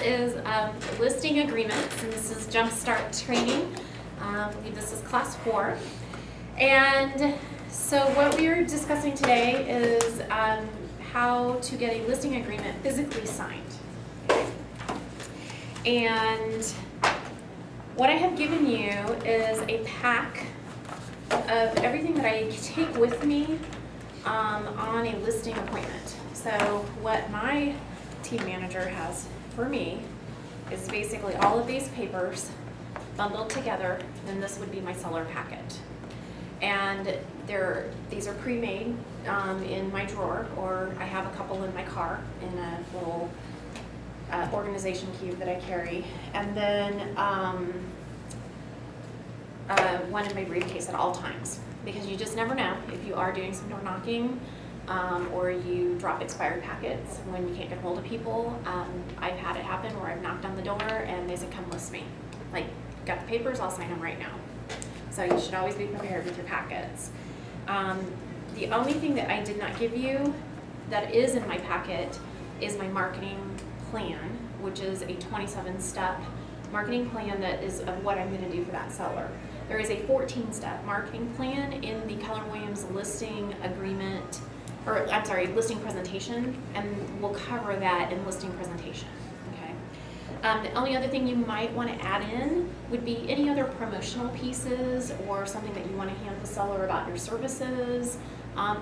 is listing agreements, and this is Jumpstart training. I believe this is class 4. And so what we are discussing today is how to get a listing agreement physically signed. And what I have given you is a pack of everything that I take with me on a listing appointment. So what my team manager has for me is basically all of these papers bundled together, and this would be my seller packet. And these are pre-made in my drawer, or I have a couple in my car in a little organization cube that I carry, and then one in my briefcase at all times, because you just never know if you are doing some door knocking or you drop expired packets when you can't get hold of people. I've had it happen where I've knocked on the door and they said, "Come list me." Like, got the papers, I'll sign them right now. So you should always be prepared with your packets. The only thing that I did not give you that is in my packet is my marketing plan, which is a 27-step marketing plan that is of what I'm going to do for that seller. There is a 14-step marketing plan in the Keller Williams listing agreement, or I'm sorry, listing presentation, and we'll cover that in listing presentation. The only other thing you might want to add in would be any other promotional pieces or something that you want to hand the seller about your services.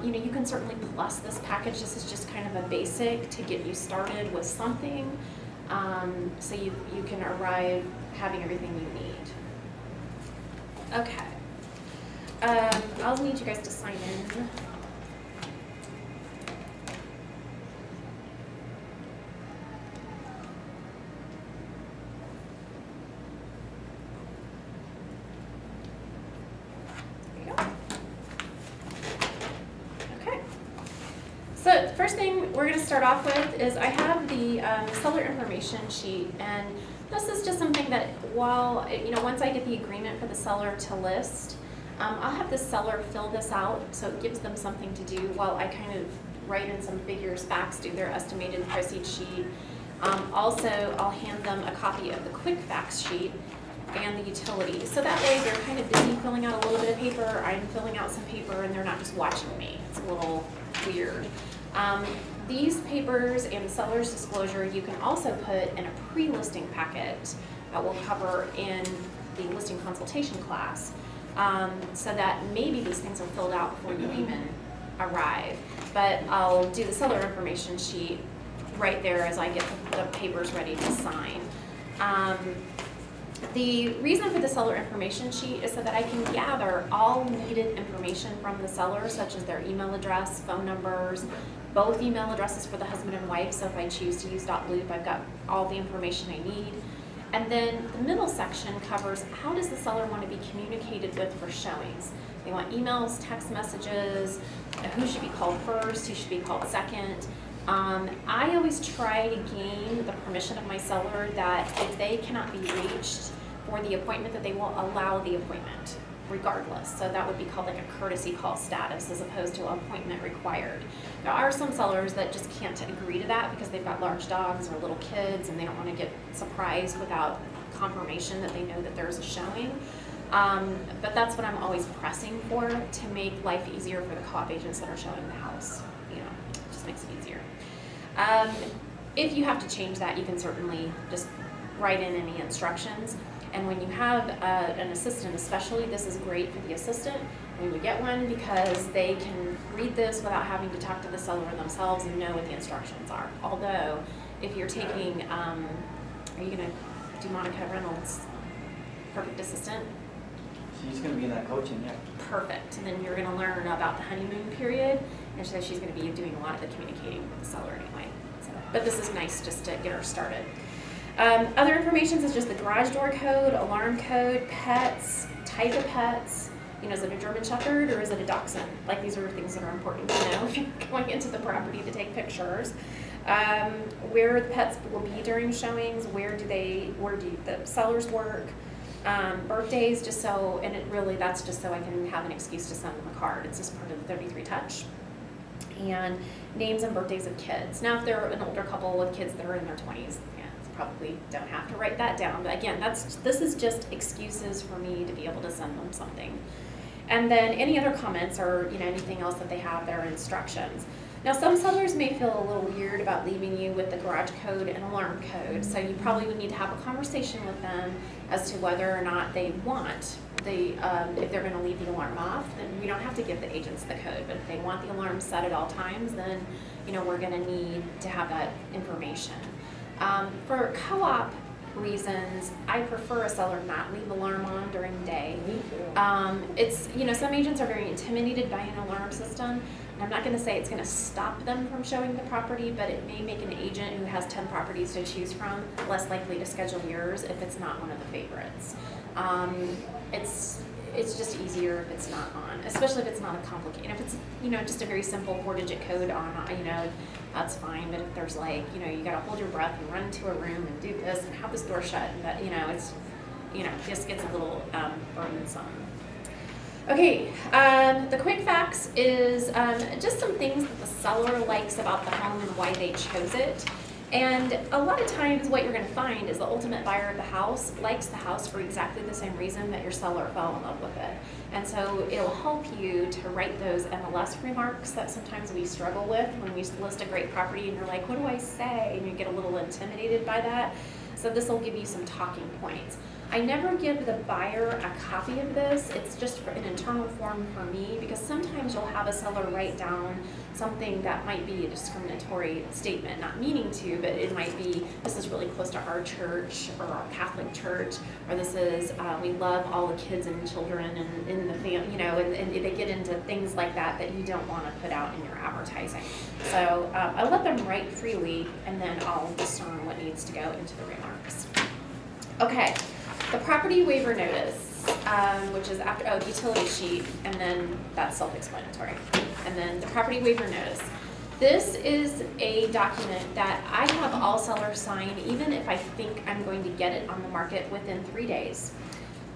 You can certainly plus this package. This is just kind of a basic to get you started with something, so you can arrive having everything you need. Okay. I'll need you guys to sign in. So the first thing we're going to start off with is I have the seller information sheet, and this is just something that once I get the agreement for the seller to list, I'll have the seller fill this out so it gives them something to do while I kind of write in some figures, facts, do their estimated proceeds sheet. Also, I'll hand them a copy of the quick facts sheet and the utilities. So that way they're kind of busy filling out a little bit of paper, I'm filling out some paper, and they're not just watching me. It's a little weird. These papers and the seller's disclosure you can also put in a pre-listing packet that we'll cover in the listing consultation class, so that maybe these things are filled out before you even arrive. But I'll do the seller information sheet right there as I get the papers ready to sign. The reason for the seller information sheet is so that I can gather all needed information from the seller, such as their email address, phone numbers, both email addresses for the husband and wife, so if I choose to use .loop, I've got all the information I need. And then the middle section covers how does the seller want to be communicated with for showings. They want emails, text messages, who should be called first, who should be called second. I always try to gain the permission of my seller that if they cannot be reached for the appointment, that they will allow the appointment regardless. So that would be called like a courtesy call status as opposed to appointment required. There are some sellers that just can't agree to that because they've got large dogs or little kids and they don't want to get surprised without confirmation that they know that there's a showing. But that's what I'm always pressing for to make life easier for the co-op agents that are showing the house. It just makes it easier. If you have to change that, you can certainly just write in any instructions. And when you have an assistant especially, this is great for the assistant when we get one, because they can read this without having to talk to the seller themselves and know what the instructions are. Although, if you're taking, are you going to do Monica Reynolds' Perfect Assistant? She's going to be in that coaching, yeah. Perfect. And then you're going to learn about the honeymoon period, and so she's going to be doing a lot of the communicating with the seller anyway. So, but this is nice just to get her started. Other information is just the garage door code, alarm code, pets, type of pets. Is it a German Shepherd or is it a Dachshund? Like, these are things that are important to know if you're going into the property to take pictures. Where the pets will be during showings, where do the sellers work, birthdays, that's just so I can have an excuse to send them a card. It's just part of the 33 touch. And names and birthdays of kids. Now, if they're an older couple with kids that are in their 20s, yeah, it's probably don't have to write that down, but again, this is just excuses for me to be able to send them something. And then any other comments or, you know, anything else that they have, their instructions. Now, some sellers may feel a little weird about leaving you with the garage code and alarm code, so you probably would need to have a conversation with them as to whether or not they want if they're gonna leave the alarm off, then we don't have to give the agents the code, but if they want the alarm set at all times, then, you know, we're gonna need to have that information. For co-op reasons, I prefer a seller not leave alarm on during the day. Me too. It's, you know, some agents are very intimidated by an alarm system. And I'm not going to say it's going to stop them from showing the property, but it may make an agent who has 10 properties to choose from less likely to schedule yours if it's not one of the favorites. It's just easier if it's not on, especially if it's not a complicated. If it's, you know, just a very simple 4-digit code on, you know, that's fine. But if there's like, you know, you got to hold your breath and run into a room and do this and have this door shut, and that, you know, it's, you know, just gets a little burdensome. Okay, the quick facts is just some things that the seller likes about the home and why they chose it. And a lot of times what you're going to find is the ultimate buyer of the house likes the house for exactly the same reason that your seller fell in love with it. And so it'll help you to write those MLS remarks that sometimes we struggle with when we list a great property and you're like, what do I say? And you get a little intimidated by that. So this will give you some talking points. I never give the buyer a copy of this. It's just for an internal form for me, because sometimes you'll have a seller write down something that might be a discriminatory statement, not meaning to, but it might be, this is really close to our church or our Catholic church, or this is, we love all the kids and children and in the family, you know, and they get into things like that that you don't want to put out in your advertising. So I let them write freely, and then I'll discern what needs to go into the remarks. Okay. The property waiver notice, which is after, utility sheet, and then that's self-explanatory. And then the property waiver notice. This is a document that I have all sellers sign, even if I think I'm going to get it on the market within 3 days.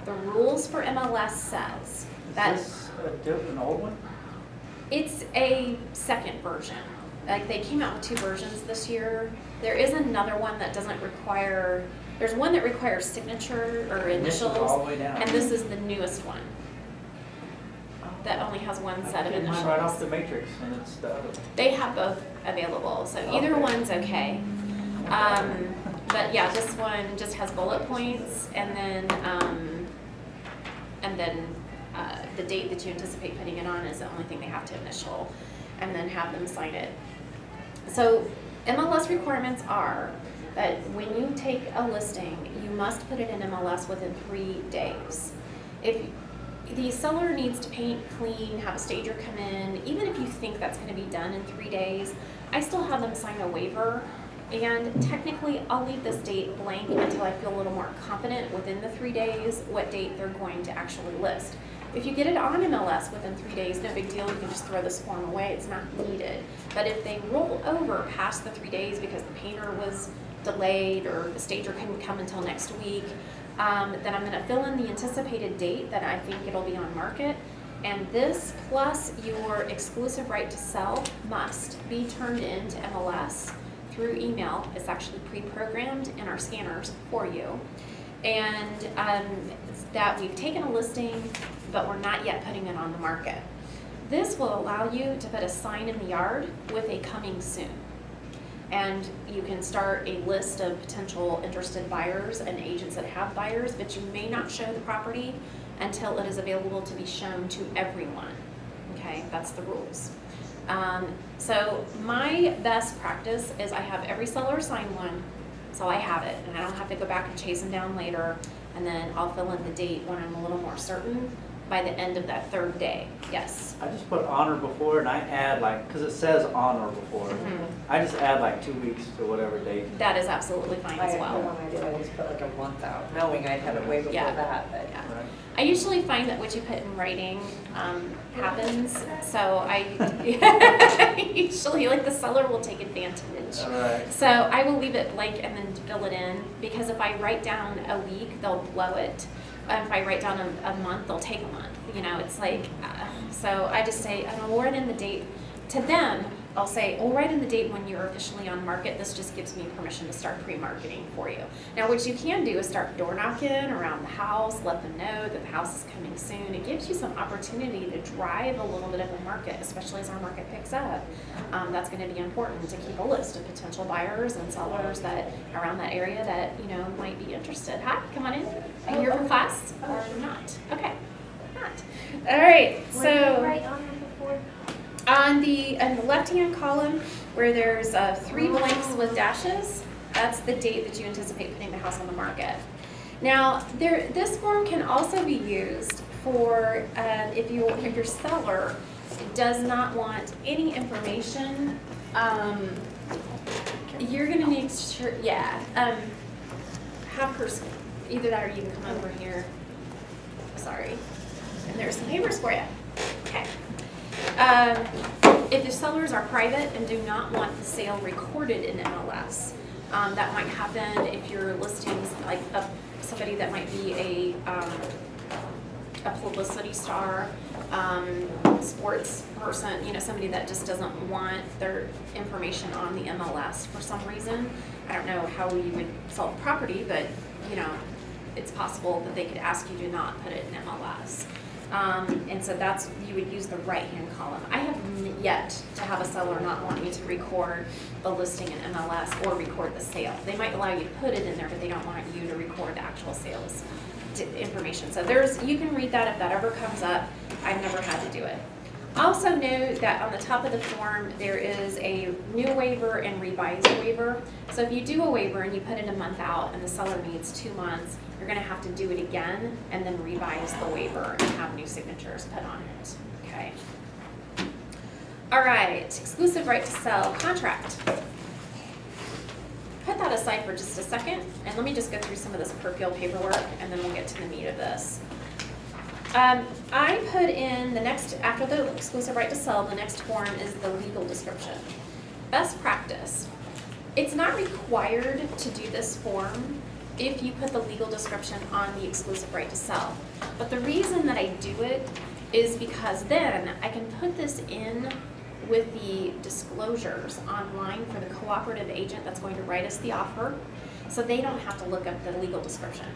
The rules for MLS says that. Is this an old one? It's a second version. Like, they came out with 2 versions this year. There is another one that doesn't require, there's one that requires signature or initials, all the way down. and this is the newest one that only has one set of I took initials. mine right off the matrix, and it's the other one. They have both available, so either Okay. one's okay. But yeah, this one just has bullet points, and then the date that you anticipate putting it on is the only thing they have to initial, and then have them sign it. So MLS requirements are that when you take a listing, you must put it in MLS within 3 days. If the seller needs to paint, clean, have a stager come in, even if you think that's going to be done in 3 days, I still have them sign a waiver. And technically, I'll leave this date blank until I feel a little more confident within the 3 days what date they're going to actually list. If you get it on MLS within 3 days, no big deal, you can just throw this form away, it's not needed. But if they roll over past the 3 days because the painter was delayed or the stager couldn't come until next week, then I'm gonna fill in the anticipated date that I think it'll be on market. And this plus your exclusive right to sell must be turned into MLS through email. It's actually pre-programmed in our scanners for you. And that we've taken a listing, but we're not yet putting it on the market. This will allow you to put a sign in the yard with a coming soon. And you can start a list of potential interested buyers and agents that have buyers, but you may not show the property until it is available to be shown to everyone. Okay, that's the rules. So my best practice is I have every seller sign one, so I have it, and I don't have to go back and chase them down later, and then I'll fill in the date when I'm a little more certain by the end of that 3rd day. Yes. I just put on or before, and I add like, because it says on or before. Mhm. I just add like 2 weeks to whatever date. That is absolutely fine as well. When I did, I just put like a month out, knowing I'd have it way before Yeah. that, but. Yeah. Right. I usually find that what you put in writing happens, so I usually, like, the seller will take advantage. All right. So I will leave it blank and then fill it in, because if I write down a week, they'll blow it. If I write down a month, they'll take a month. You know, it's like, so I just say, I'm awarding in the date. To them, I'll say, oh, right in the date when you're officially on market, this just gives me permission to start pre-marketing for you. Now, what you can do is start door knocking around the house, let them know that the house is coming soon. It gives you some opportunity to drive a little bit of a market, especially as our market picks up. That's going to be important to keep a list of potential buyers and sellers that around that area that, you know, might be interested. Hi, come on in. Are you here for class or not? Okay, not. All right, Were you so. right on number 4? On the left-hand column, where there's 3 blanks with dashes, that's the date that you anticipate putting the house on the market. Now, this form can also be used for if your seller does not want any information. You're gonna make sure, have her either that or you can come over here. Sorry, and there's some papers for you. Okay. If the sellers are private and do not want the sale recorded in MLS, that might happen if you're listing like somebody that might be a publicity star, sports person, you know, somebody that just doesn't want their information on the MLS for some reason. I don't know how you would sell the property, but you know, it's possible that they could ask you to not put it in MLS. And so you would use the right-hand column. I have yet to have a seller not want me to record the listing in MLS or record the sale. They might allow you to put it in there, but they don't want you to record the actual sales information. So you can read that if that ever comes up. I've never had to do it. Also note that on the top of the form, there is a new waiver and revised waiver. So if you do a waiver and you put it a month out and the seller needs 2 months, you're gonna have to do it again and then revise the waiver and have new signatures put on it, okay? All right, exclusive right to sell contract. Put that aside for just a second, and let me just go through some of this per field paperwork, and then we'll get to the meat of this. I put in after the exclusive right to sell, the next form is the legal description. Best practice. It's not required to do this form if you put the legal description on the exclusive right to sell. But the reason that I do it is because then I can put this in with the disclosures online for the cooperative agent that's going to write us the offer, so they don't have to look up the legal description.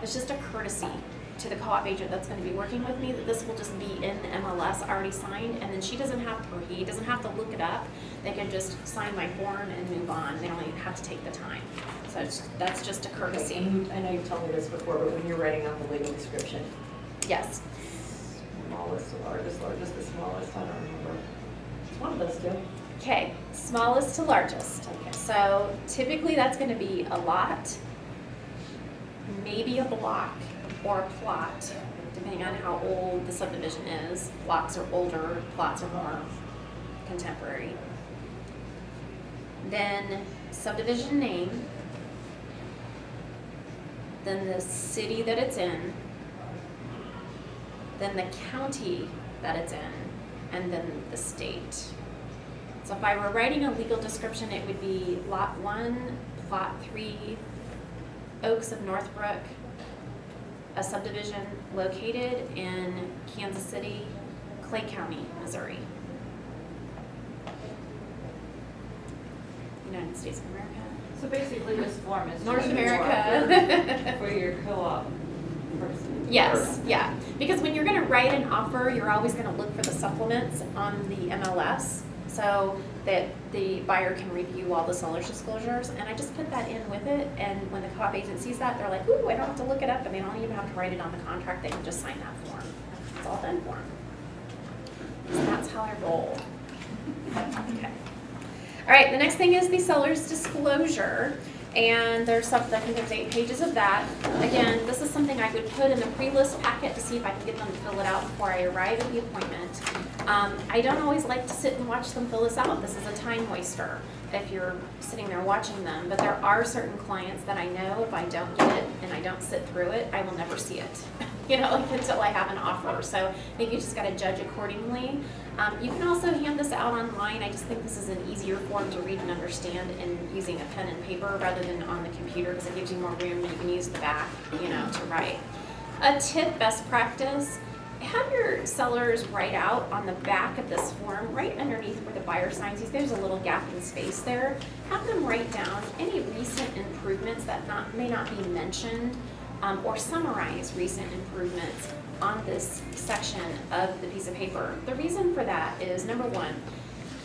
It's just a courtesy to the co-op agent that's going to be working with me that this will just be in the MLS already signed, and then he doesn't have to look it up. They can just sign my form and move on. They don't even have to take the time. So that's just a courtesy. I know you've told me this before, but when you're writing out the legal description, Yes. smallest to largest, largest to smallest, I don't remember. It's one of those two. Okay, smallest to largest. Okay, so typically that's going to be a lot, maybe a block, or a plot, depending on how old the subdivision is. Blocks are older, plots are more contemporary. Then subdivision name, then the city that it's in, then the county that it's in, and then the state. So if I were writing a legal description, it would be Lot 1, Plot 3, Oaks of Northbrook, a subdivision located in Kansas City, Clay County, Missouri. United States of America. So basically this form is North just America. for your co-op person. Yes, yeah. Because when you're going to write an offer, you're always going to look for the supplements on the MLS so that the buyer can review all the seller's disclosures. And I just put that in with it. And when the co-op agent sees that, they're like, ooh, I don't have to look it up. And they don't even have to write it on the contract. They can just sign that form. It's all done for them. So that's how I roll. Okay. All right, the next thing is the seller's disclosure. And there's 8 pages of that. Again, this is something I would put in the pre-list packet to see if I can get them to fill it out before I arrive at the appointment. I don't always like to sit and watch them fill this out. This is a time waster if you're sitting there watching them. But there are certain clients that I know if I don't get it and I don't sit through it, I will never see it. Until I have an offer. So I think you just got to judge accordingly. You can also hand this out online. I just think this is an easier form to read and understand in using a pen and paper rather than on the computer because it gives you more room and you can use the back, to write. A tip, best practice, have your sellers write out on the back of this form, right underneath where the buyer signs, there's a little gap in space there. Have them write down any recent improvements that may not be mentioned, or summarize recent improvements on this section of the piece of paper. The reason for that is, number one,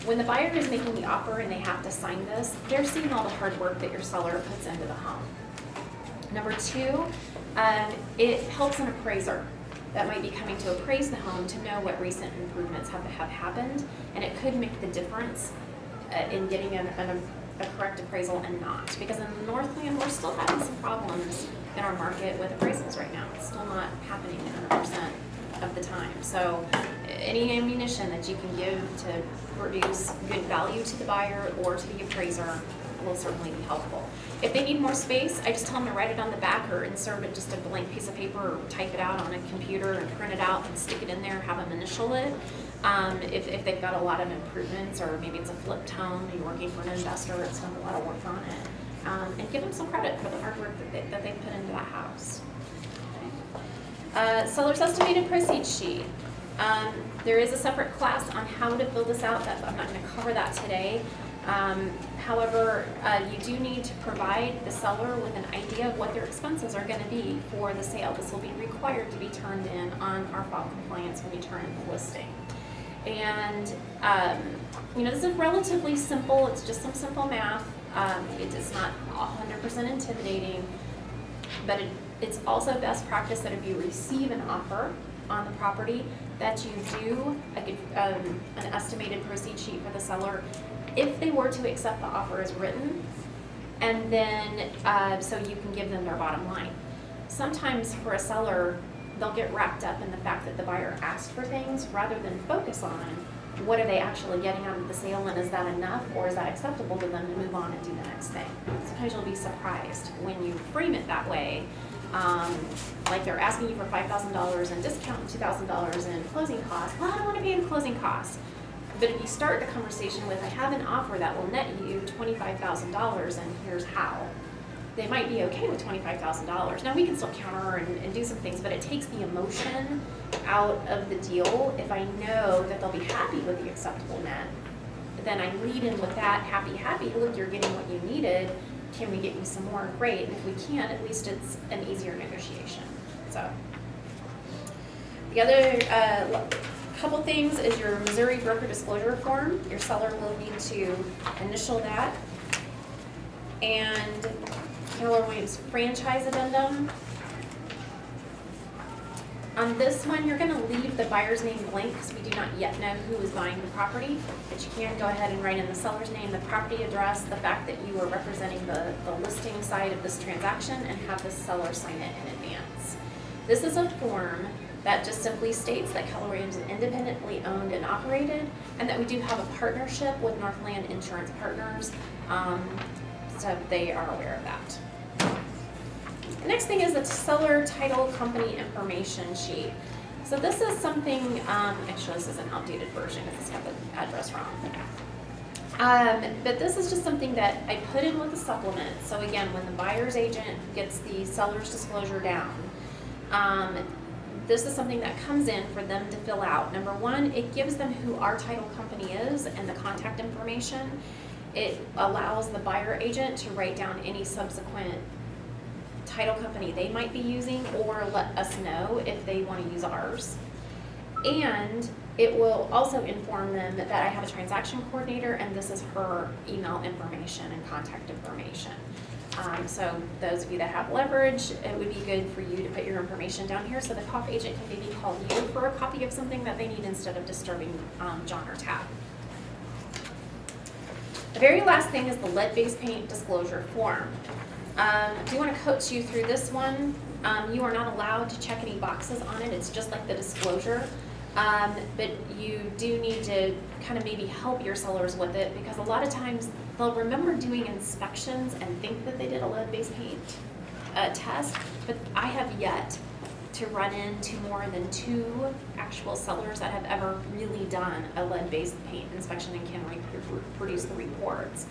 when the buyer is making the offer and they have to sign this, they're seeing all the hard work that your seller puts into the home. Number two, it helps an appraiser that might be coming to appraise the home to know what recent improvements have happened, and it could make the difference in getting a correct appraisal and not. Because in the Northland, we're still having some problems in our market with appraisals right now. It's still not happening 100% of the time. So any ammunition that you can give to produce good value to the buyer or to the appraiser will certainly be helpful. If they need more space, I just tell them to write it on the back or insert it just a blank piece of paper or type it out on a computer and print it out and stick it in there, have them initial it. If they've got a lot of improvements, or maybe it's a flipped home, you're working for an investor that's done a lot of work on it, and give them some credit for the hard work that they put into that house. Okay. Seller's estimated proceeds sheet. There is a separate class on how to fill this out. I'm not going to cover that today. However, you do need to provide the seller with an idea of what their expenses are going to be for the sale. This will be required to be turned in on our file compliance when you turn in the listing. And, this is relatively simple. It's just some simple math. It's not 100% intimidating, but it's also best practice that if you receive an offer on the property, that you do an estimated proceeds sheet for the seller if they were to accept the offer as written, and then so you can give them their bottom line. Sometimes for a seller, they'll get wrapped up in the fact that the buyer asked for things rather than focus on what are they actually getting out of the sale, and is that enough, or is that acceptable to them to move on and do the next thing. Sometimes you'll be surprised when you frame it that way. Like they're asking you for $5,000 and discount $2,000 in closing costs. Well, I don't want to pay the closing costs. But if you start the conversation with, I have an offer that will net you $25,000 and here's how, they might be okay with $25,000. Now we can still counter and do some things, but it takes the emotion out of the deal. If I know that they'll be happy with the acceptable net, then I lead in with that happy, look, you're getting what you needed. Can we get you some more? Great. And if we can, at least it's an easier negotiation. So the other couple things is your Missouri broker disclosure form. Your seller will need to initial that. And Keller Williams franchise addendum. On this one, you're going to leave the buyer's name blank because we do not yet know who is buying the property. But you can go ahead and write in the seller's name, the property address, the fact that you are representing the listing side of this transaction, and have the seller sign it in advance. This is a form that just simply states that Keller Williams is independently owned and operated, and that we do have a partnership with Northland Insurance Partners, so they are aware of that. The next thing is the seller title company information sheet. So this is something, actually this is an outdated version because it's got the address wrong. But this is just something that I put in with the supplement. So again, when the buyer's agent gets the seller's disclosure down, this is something that comes in for them to fill out. Number one, it gives them who our title company is and the contact information. It allows the buyer agent to write down any subsequent title company they might be using, or let us know if they want to use ours. And it will also inform them that I have a transaction coordinator and this is her email information and contact information. So those of you that have leverage, it would be good for you to put your information down here so the COP agent can maybe call you for a copy of something that they need instead of disturbing John or Tab. The very last thing is the lead-based paint disclosure form. I do want to coach you through this one. You are not allowed to check any boxes on it. It's just like the disclosure. But you do need to kind of maybe help your sellers with it, because a lot of times they'll remember doing inspections and think that they did a lead-based paint test, but I have yet to run into more than 2 actual sellers that have ever really done a lead-based paint inspection and can produce the reports.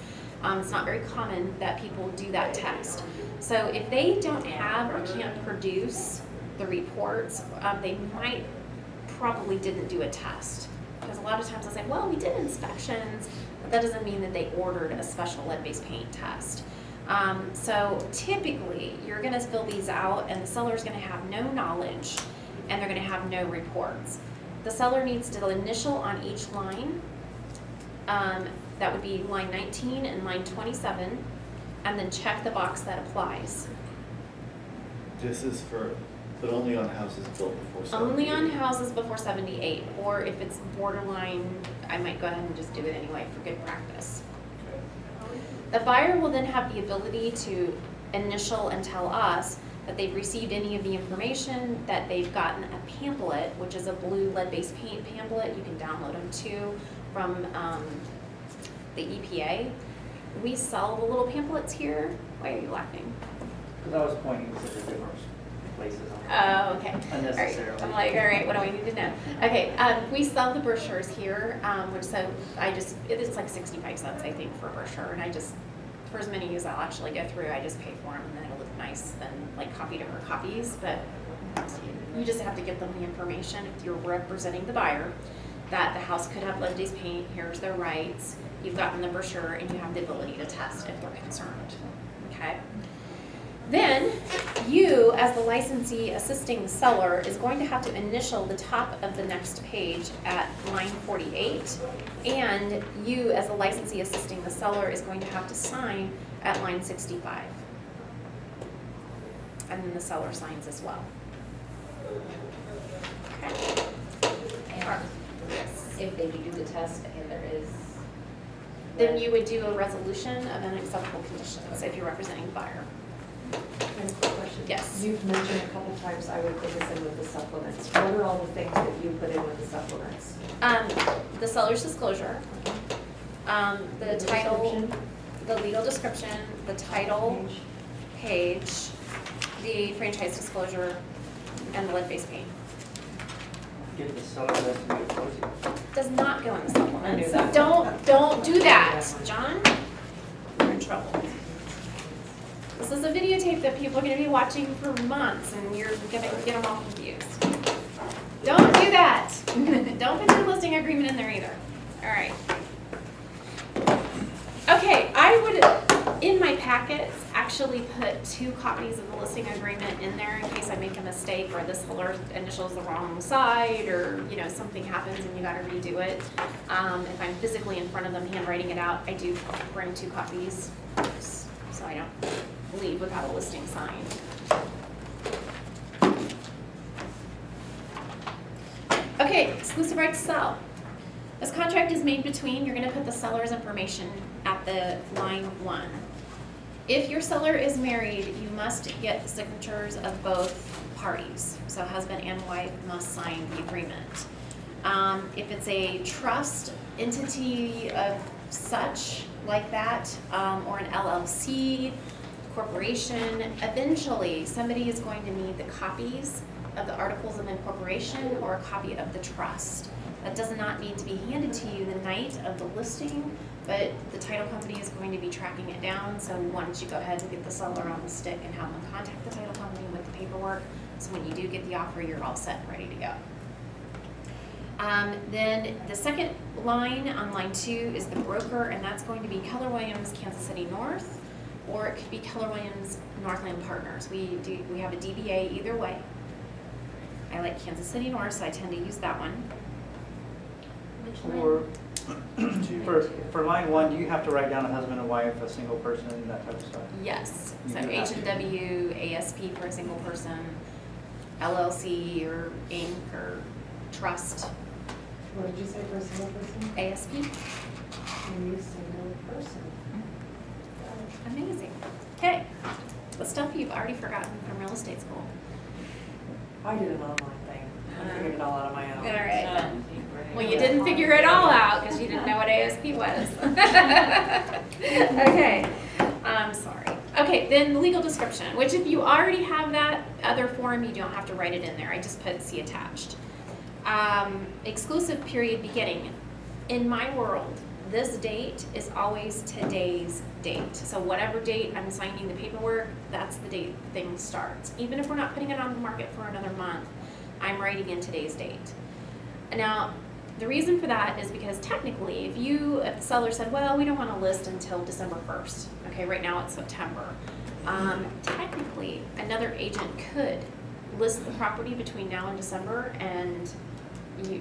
It's not very common that people do that test. So if they don't have or can't produce the reports, they might probably didn't do a test. Because a lot of times I say, well, we did inspections, but that doesn't mean that they ordered a special lead-based paint test. So typically, you're gonna fill these out and the seller's gonna have no knowledge and they're gonna have no reports. The seller needs to initial on each line. That would be line 19 and line 27, and then check the box that applies. This is for, but only on houses built before 78. Only on houses before 78, or if it's borderline, I might go ahead and just do it anyway for good practice. The buyer will then have the ability to initial and tell us that they've received any of the information, that they've gotten a pamphlet, which is a blue lead-based paint pamphlet. You can download them too from the EPA. We sell the little pamphlets here. Why are you laughing? Because I was pointing to the different places on Oh, okay. All right. unnecessarily. I'm like, all right, what do I need to know? Okay, we sell the brochures here, which so it's like 65 cents, I think, for a brochure, and I just, for as many as I'll actually go through, I just pay for them, and then it'll look nice and like copied over copies, but you just have to get them the information if you're representing the buyer, that the house could have lead-based paint, here's their rights, you've gotten the brochure, and you have the ability to test if they're concerned, okay? Then, you, as the licensee assisting the seller, is going to have to initial the top of the next page at line 48, and you, as the licensee assisting the seller, is going to have to sign at line 65. And then the seller signs as well. Okay. And if they do the test and there is. Then you would do a resolution of unacceptable conditions if you're representing the buyer. And a quick question. Yes. You've mentioned a couple times I would put this in with the supplements. What are all the things that you put in with the supplements? The seller's disclosure, the title, Description, the legal description, the title page. page, the franchise disclosure, and the lead-based paint. Get the seller estimate closing. Does not go in the supplement, I knew so that. don't do that, John. You're in trouble. This is a videotape that people are gonna be watching for months, and you're gonna get them all confused. Don't do that. Don't put your listing agreement in there either. All right. Okay, I would, in my packets, actually put 2 copies of the listing agreement in there in case I make a mistake or the seller initials the wrong side, or, you know, something happens and you gotta redo it. If I'm physically in front of them handwriting it out, I do bring 2 copies, so I don't leave without a listing signed. Okay, exclusive right to sell. This contract is made between, you're gonna put the seller's information at the line 1. If your seller is married, you must get the signatures of both parties. So husband and wife must sign the agreement. If it's a trust entity of such, like that, or an LLC, corporation, eventually somebody is going to need the copies of the articles of incorporation or a copy of the trust. That does not need to be handed to you the night of the listing, but the title company is going to be tracking it down, so why don't you go ahead and get the seller on the stick and have them contact the title company with the paperwork, so when you do get the offer, you're all set and ready to go. Then the second line on line 2 is the broker, and that's going to be Keller Williams Kansas City North, or it could be Keller Williams Northland Partners. We have a DBA either way. I like Kansas City North, so I tend to use that one. Or, for line 1, do you have to write down a husband and wife, a single person, that type of stuff? Yes, You so do have to. H&W, ASP for a single person, LLC or Inc. or trust, What did you say for a single person? ASP. A single person. Amazing. Okay, the stuff you've already forgotten from real estate school. I did an online thing. I figured it all out on my own. All right, then. Well, you didn't figure it all out because you didn't know what ASP was. Okay, I'm sorry. Okay, then the legal description, which if you already have that other form, you don't have to write it in there. I just put see attached. Exclusive period beginning. In my world, this date is always today's date. So whatever date I'm signing the paperwork, that's the date things starts. Even if we're not putting it on the market for another month, I'm writing in today's date. Now, the reason for that is because technically, if the seller said, well, we don't want to list until December 1st, okay, right now it's September. Technically, another agent could list the property between now and December, and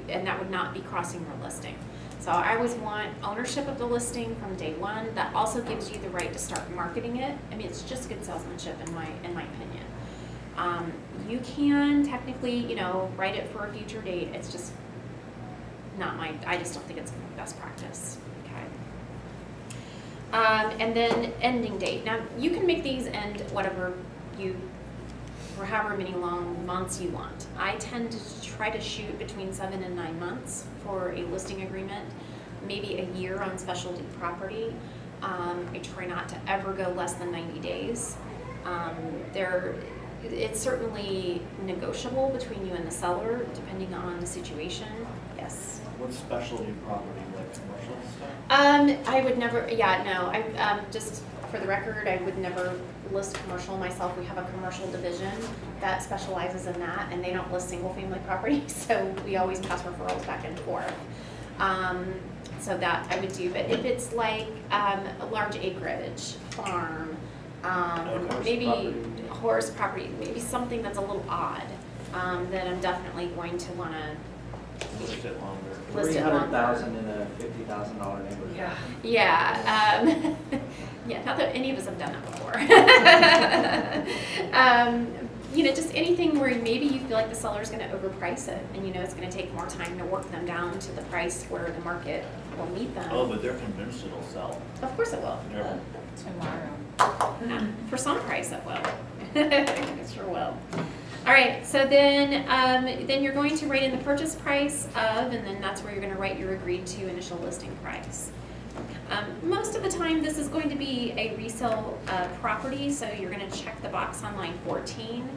that would not be crossing your listing. So I always want ownership of the listing from day one. That also gives you the right to start marketing it. I mean, it's just good salesmanship in my opinion. You can technically, write it for a future date. It's just not I just don't think it's best practice, okay? And then ending date. Now, you can make these end whatever for however many long months you want. I tend to try to shoot between 7 and 9 months for a listing agreement, maybe a year on specialty property. I try not to ever go less than 90 days. It's certainly negotiable between you and the seller, depending on the situation. Yes. What's specialty property, like commercial stuff? I would never, just for the record, I would never list commercial myself. We have a commercial division that specializes in that, and they don't list single-family properties, so we always pass referrals back and forth. So that I would do, but if it's like a large acreage farm, maybe horse property, maybe something that's a little odd, then I'm definitely going to want to List it longer. list it longer. $300,000 in a $50,000 neighborhood. Yeah. Yeah, yeah, not that any of us have done that before. Just anything where maybe you feel like the seller's gonna overprice it, and it's gonna take more time to work them down to the price where the market will meet them. Oh, but they're convinced it'll sell. Of course it will. Yeah. Tomorrow. For some price it will. It sure will. All right, so then you're going to write in the purchase price of, and then that's where you're going to write your agreed to initial listing price. Most of the time, this is going to be a resale property, so you're going to check the box on line 14.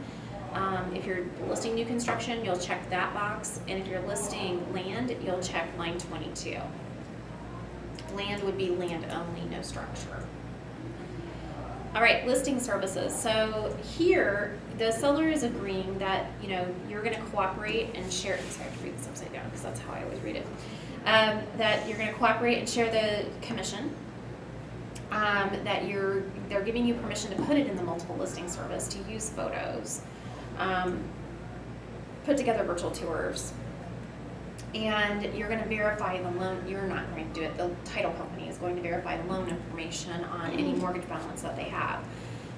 If you're listing new construction, you'll check that box, and if you're listing land, you'll check line 22. Land would be land only, no structure. All right, listing services. So here, the seller is agreeing that, you're gonna cooperate and share, sorry, I have to read this upside down because that's how I always read it. That you're gonna cooperate and share the commission. That they're giving you permission to put it in the multiple listing service, to use photos, put together virtual tours. And you're going to verify the loan. You're not going to do it. The title company is going to verify the loan information on any mortgage balance that they have.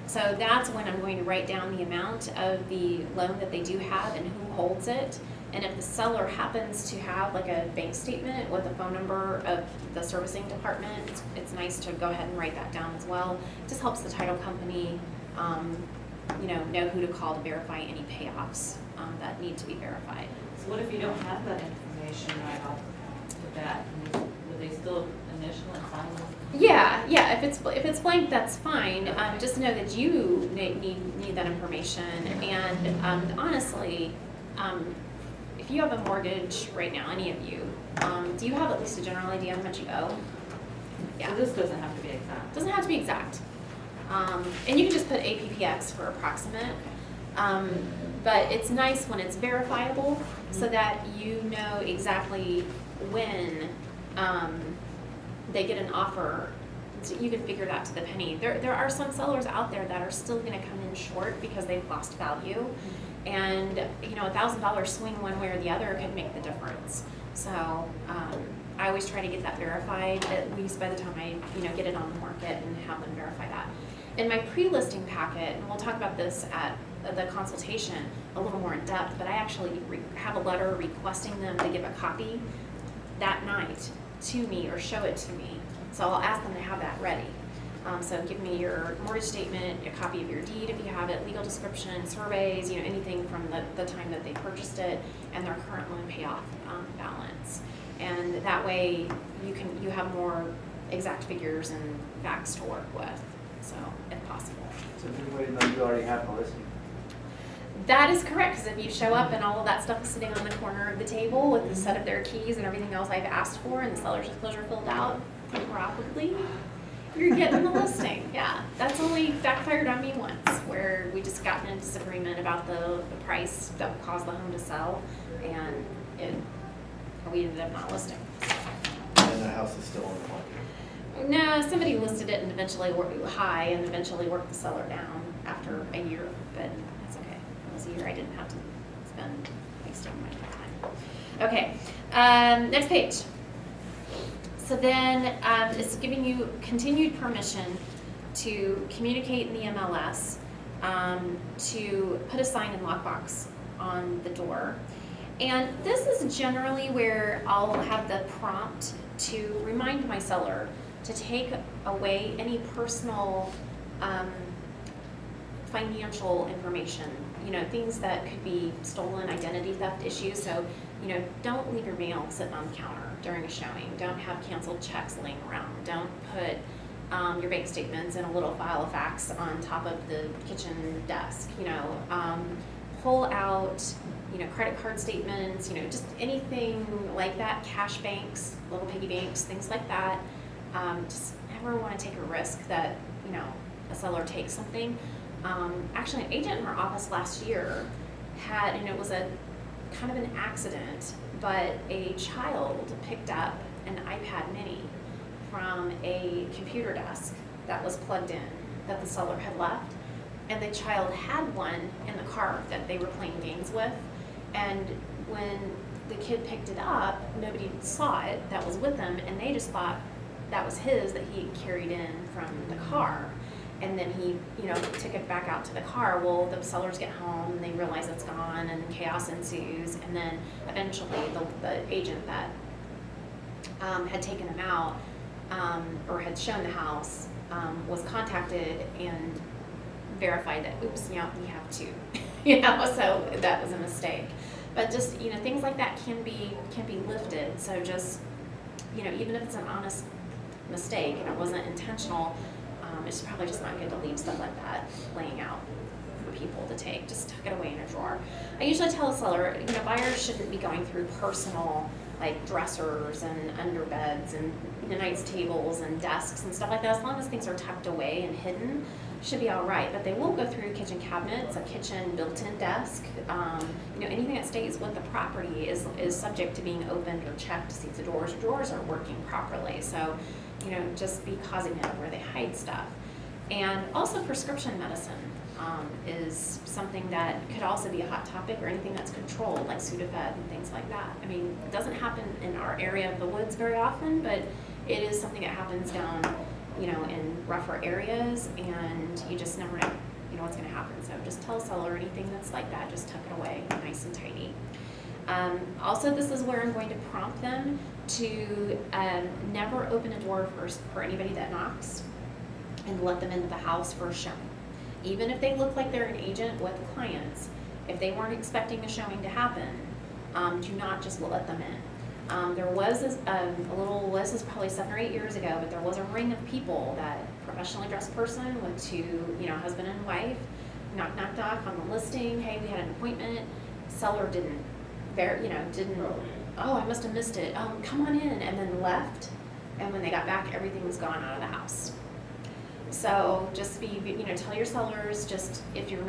So that's when I'm going to write down the amount of the loan that they do have and who holds it. And if the seller happens to have like a bank statement with the phone number of the servicing department, it's nice to go ahead and write that down as well. It just helps the title company, know who to call to verify any payoffs that need to be verified. So what if you don't have that information right off the bat? Would they still initial and sign it? Yeah. If it's blank, that's fine. Just know that you need that information. And honestly, if you have a mortgage right now, any of you, do you have at least a general idea of how much you owe? Yeah. So this doesn't have to be exact. Doesn't have to be exact. And you can just put APPX for approximate. But it's nice when it's verifiable so that you know exactly when they get an offer. So you can figure that to the penny. There are some sellers out there that are still going to come in short because they've lost value. And, $1,000 swing one way or the other could make the difference. So I always try to get that verified, at least by the time I get it on the market and have them verify that. In my pre-listing packet, and we'll talk about this at the consultation a little more in depth, but I actually have a letter requesting them to give a copy that night to me or show it to me. So I'll ask them to have that ready. So give me your mortgage statement, a copy of your deed if you have it, legal description, surveys, anything from the time that they purchased it, and their current loan payoff balance. And that way you have more exact figures and facts to work with, so if possible. So if you wait, then you already have a listing. That is correct, because if you show up and all of that stuff is sitting on the corner of the table with the set of their keys and everything else I've asked for and the seller's disclosure filled out, probably you're getting the listing. Yeah, that's only backfired on me once, where we just got in a disagreement about the price that would cause the home to sell, and we ended up not listing. And the house is still on the market. No, somebody listed it and eventually worked high and eventually worked the seller down after a year, but that's okay. It was a year I didn't have to spend wasting my time. Okay, next page. So then it's giving you continued permission to communicate in the MLS, to put a sign in lockbox on the door. And this is generally where I'll have the prompt to remind my seller to take away any personal financial information, things that could be stolen, identity theft issues. So, don't leave your mail sitting on the counter during a showing. Don't have canceled checks laying around. Don't put your bank statements in a little file of facts on top of the kitchen desk. Pull out, credit card statements, just anything like that, cash banks, little piggy banks, things like that. Just never want to take a risk that, a seller takes something. Actually, an agent in our office last year had, and it was a kind of an accident, but a child picked up an iPad mini from a computer desk that was plugged in that the seller had left. And the child had one in the car that they were playing games with. And when the kid picked it up, nobody saw it that was with them, and they just thought that was his that he carried in from the car. And then he, took it back out to the car. Well, the sellers get home and they realize it's gone, and chaos ensues. And then eventually the agent that had taken him out or had shown the house was contacted and verified that, oops, yeah, we have two, so that was a mistake. But just, things like that can be lifted. So just, even if it's an honest mistake and it wasn't intentional, it's probably just not good to leave stuff like that laying out for people to take. Just tuck it away in a drawer. I usually tell a seller, buyers shouldn't be going through personal, like dressers and underbeds and nice tables and desks and stuff like that. As long as things are tucked away and hidden, should be all right. But they will go through kitchen cabinets, a kitchen built-in desk. Anything that stays with the property is subject to being opened or checked to see if the drawers are working properly. So, just be cognizant of where they hide stuff. And also prescription medicine is something that could also be a hot topic, or anything that's controlled, like Sudafed and things like that. I mean, it doesn't happen in our area of the woods very often, but it is something that happens down, in rougher areas, and you just never know, what's going to happen. So just tell a seller anything that's like that, just tuck it away nice and tidy. Also, this is where I'm going to prompt them to never open a door first for anybody that knocks, and let them into the house for a showing. Even if they look like they're an agent with clients, if they weren't expecting a showing to happen, do not just let them in. There was this is probably 7 or 8 years ago, but there was a ring of people that professionally dressed person went to, husband and wife, knock, knock, knock on the listing. Hey, we had an appointment. Seller didn't, oh, I must have missed it. Come on in, and then left. And when they got back, everything was gone out of the house. So just tell your sellers, just if you're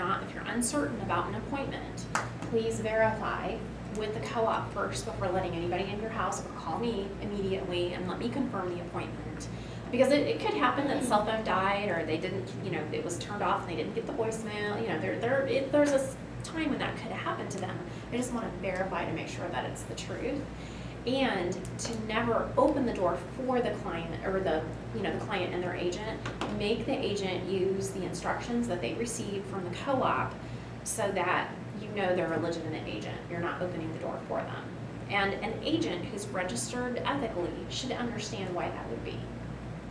uncertain about an appointment, please verify with the co-op first before letting anybody in your house, or call me immediately and let me confirm the appointment. Because it could happen that the cell phone died, or they didn't, it was turned off and they didn't get the voicemail. There's a time when that could happen to them. I just want to verify to make sure that it's the truth. And to never open the door for the client, or the client and their agent. Make the agent use the instructions that they received from the co-op, so that they're a legitimate agent. You're not opening the door for them. And an agent who's registered ethically should understand why that would be.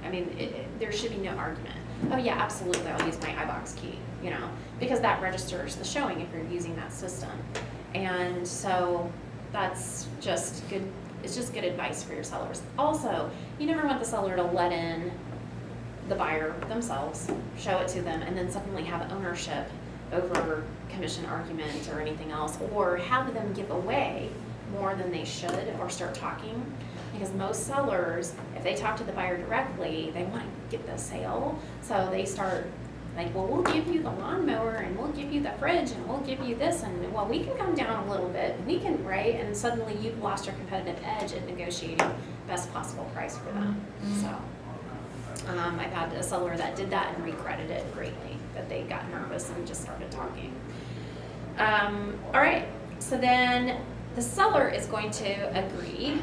I mean, there should be no argument. Oh yeah, absolutely, I'll use my iBox key, because that registers the showing if you're using that system. And so that's just good. It's just good advice for your sellers. Also, you never want the seller to let in the buyer themselves, show it to them, and then suddenly have ownership over commission argument or anything else, or have them give away more than they should, or start talking. Because most sellers, if they talk to the buyer directly, they want to get the sale, so they start like, well, we'll give you the lawnmower, and we'll give you the fridge and we'll give you this, and well, we can come down a little bit, we can, right? And suddenly you've lost your competitive edge at negotiating best possible price for them. So, I've had a seller that did that and regretted it greatly, that they got nervous and just started talking. All right, so then the seller is going to agree,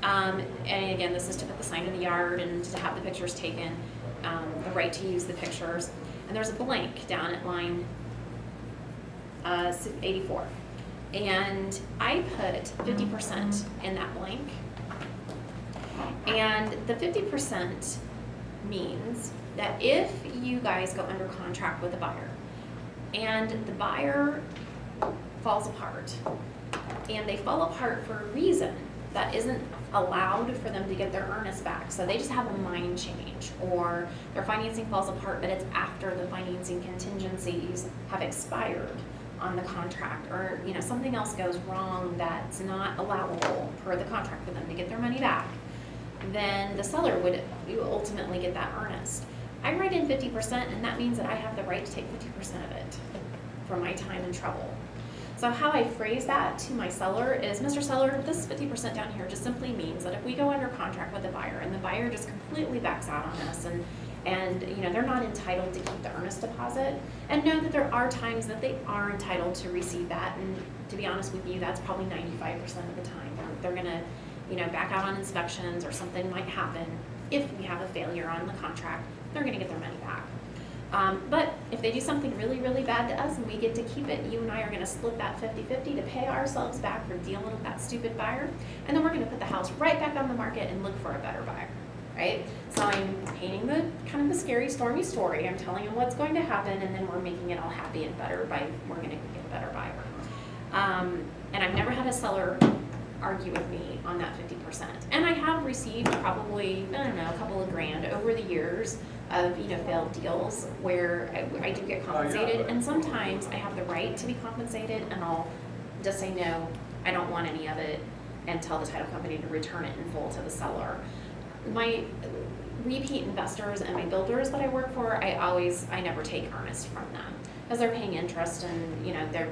and again, this is to put the sign in the yard and to have the pictures taken, the right to use the pictures. And there's a blank down at line 84. And I put 50% in that blank. And the 50% means that if you guys go under contract with a buyer and the buyer falls apart, and they fall apart for a reason that isn't allowed for them to get their earnest back, so they just have a mind change, or their financing falls apart but it's after the financing contingencies have expired on the contract, or something else goes wrong that's not allowable per the contract for them to get their money back, then the seller would ultimately get that earnest. I write in 50%, and that means that I have the right to take 50% of it for my time and trouble. So how I phrase that to my seller is, Mr. Seller, this 50% down here just simply means that if we go under contract with the buyer and the buyer just completely backs out on us and they're not entitled to keep the earnest deposit, and know that there are times that they are entitled to receive that, and to be honest with you, that's probably 95% of the time. They're gonna back out on inspections, or something might happen. If we have a failure on the contract, they're gonna get their money back. But if they do something really, really bad to us and we get to keep it, you and I are gonna split that 50-50 to pay ourselves back for dealing with that stupid buyer, and then we're gonna put the house right back on the market and look for a better buyer, right? So I'm painting the kind of the scary, stormy story. I'm telling them what's going to happen, and then we're making it all happy and better we're gonna get a better buyer. And I've never had a seller argue with me on that 50%. And I have received probably, a couple of grand over the years of, failed deals where I do get compensated. And sometimes I have the right to be compensated, and I'll just say, no, I don't want any of it, and tell the title company to return it in full to the seller. My repeat investors and my builders that I work for, I never take earnest from them, because they're paying interest, and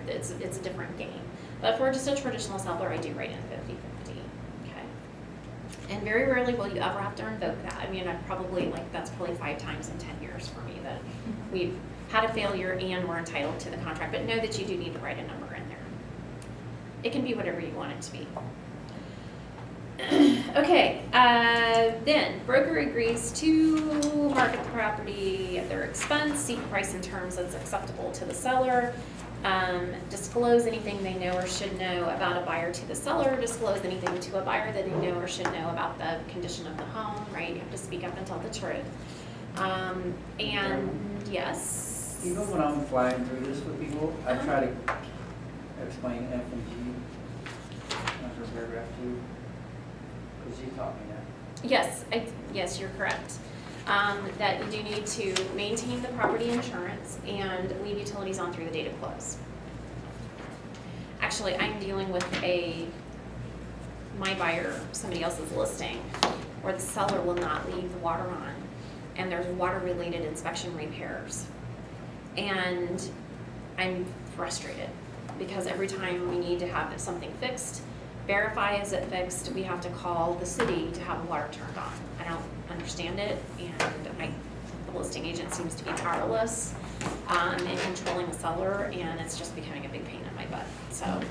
it's a different game. But for just a traditional seller, I do write in 50-50, okay? And very rarely will you ever have to invoke that. I mean, that's probably 5 times in 10 years for me that we've had a failure and we're entitled to the contract. But know that you do need to write a number in there. It can be whatever you want it to be. Okay, then broker agrees to market the property at their expense, seek a price and terms that's acceptable to the seller, disclose anything they know or should know about a buyer to the seller, disclose anything to a buyer that they know or should know about the condition of the home, right? You have to speak up and tell the truth. And yes. Even when I'm flying through this with people, I try to explain F and G under paragraph 2, because you taught me that. Yes, you're correct. That you do need to maintain the property insurance and leave utilities on through the date of close. Actually, I'm dealing with my buyer, somebody else's listing, where the seller will not leave the water on, and there's water-related inspection repairs. And I'm frustrated, because every time we need to have something fixed, verify is it fixed, we have to call the city to have the water turned on. I don't understand it, and the listing agent seems to be powerless in controlling the seller, and it's just becoming a big pain in my butt. So, anyway,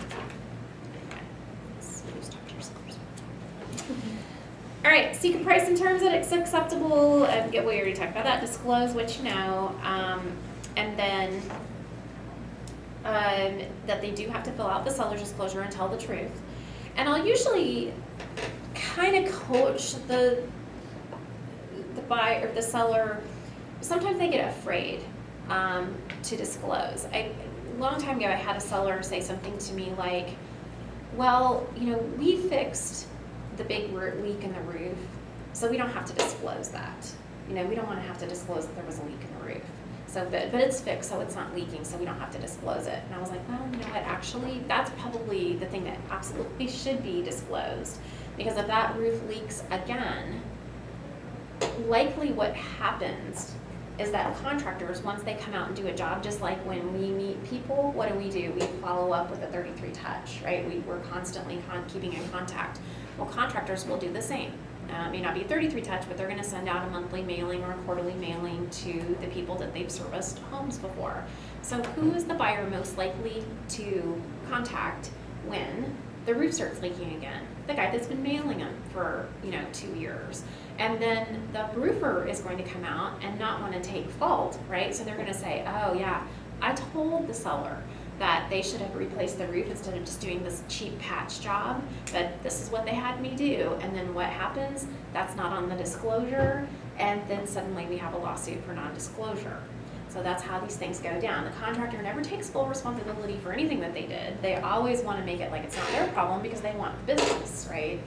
let's talk to your sellers. All right, seek a price and terms that it's acceptable. We already talked about that. Disclose what you know, and then that they do have to fill out the seller's disclosure and tell the truth. And I'll usually kind of coach the buyer or the seller. Sometimes they get afraid to disclose. A long time ago, I had a seller say something to me like, well, we fixed the big leak in the roof, so we don't have to disclose that. We don't want to have to disclose that there was a leak in the roof. So, but it's fixed, so it's not leaking, so we don't have to disclose it. And I was like, well, you know what, actually, that's probably the thing that absolutely should be disclosed. Because if that, that roof leaks again, likely what happens is that contractors, once they come out and do a job, just like when we meet people, what do? We follow up with a 33 touch, right? We're constantly keeping in contact. Well, contractors will do the same. It may not be a 33 touch, but they're gonna send out a monthly mailing or a quarterly mailing to the people that they've serviced homes before. So who is the buyer most likely to contact when the roof starts leaking again? The guy that's been mailing them for, 2 years. And then the roofer is going to come out and not want to take fault, right? So they're going to say, oh yeah, I told the seller that they should have replaced the roof instead of just doing this cheap patch job, but this is what they had me do. And then what happens? That's not on the disclosure, and then suddenly we have a lawsuit for non-disclosure. So that's how these things go down. The contractor never takes full responsibility for anything that they did. They always want to make it like it's not their problem because they want the business, right?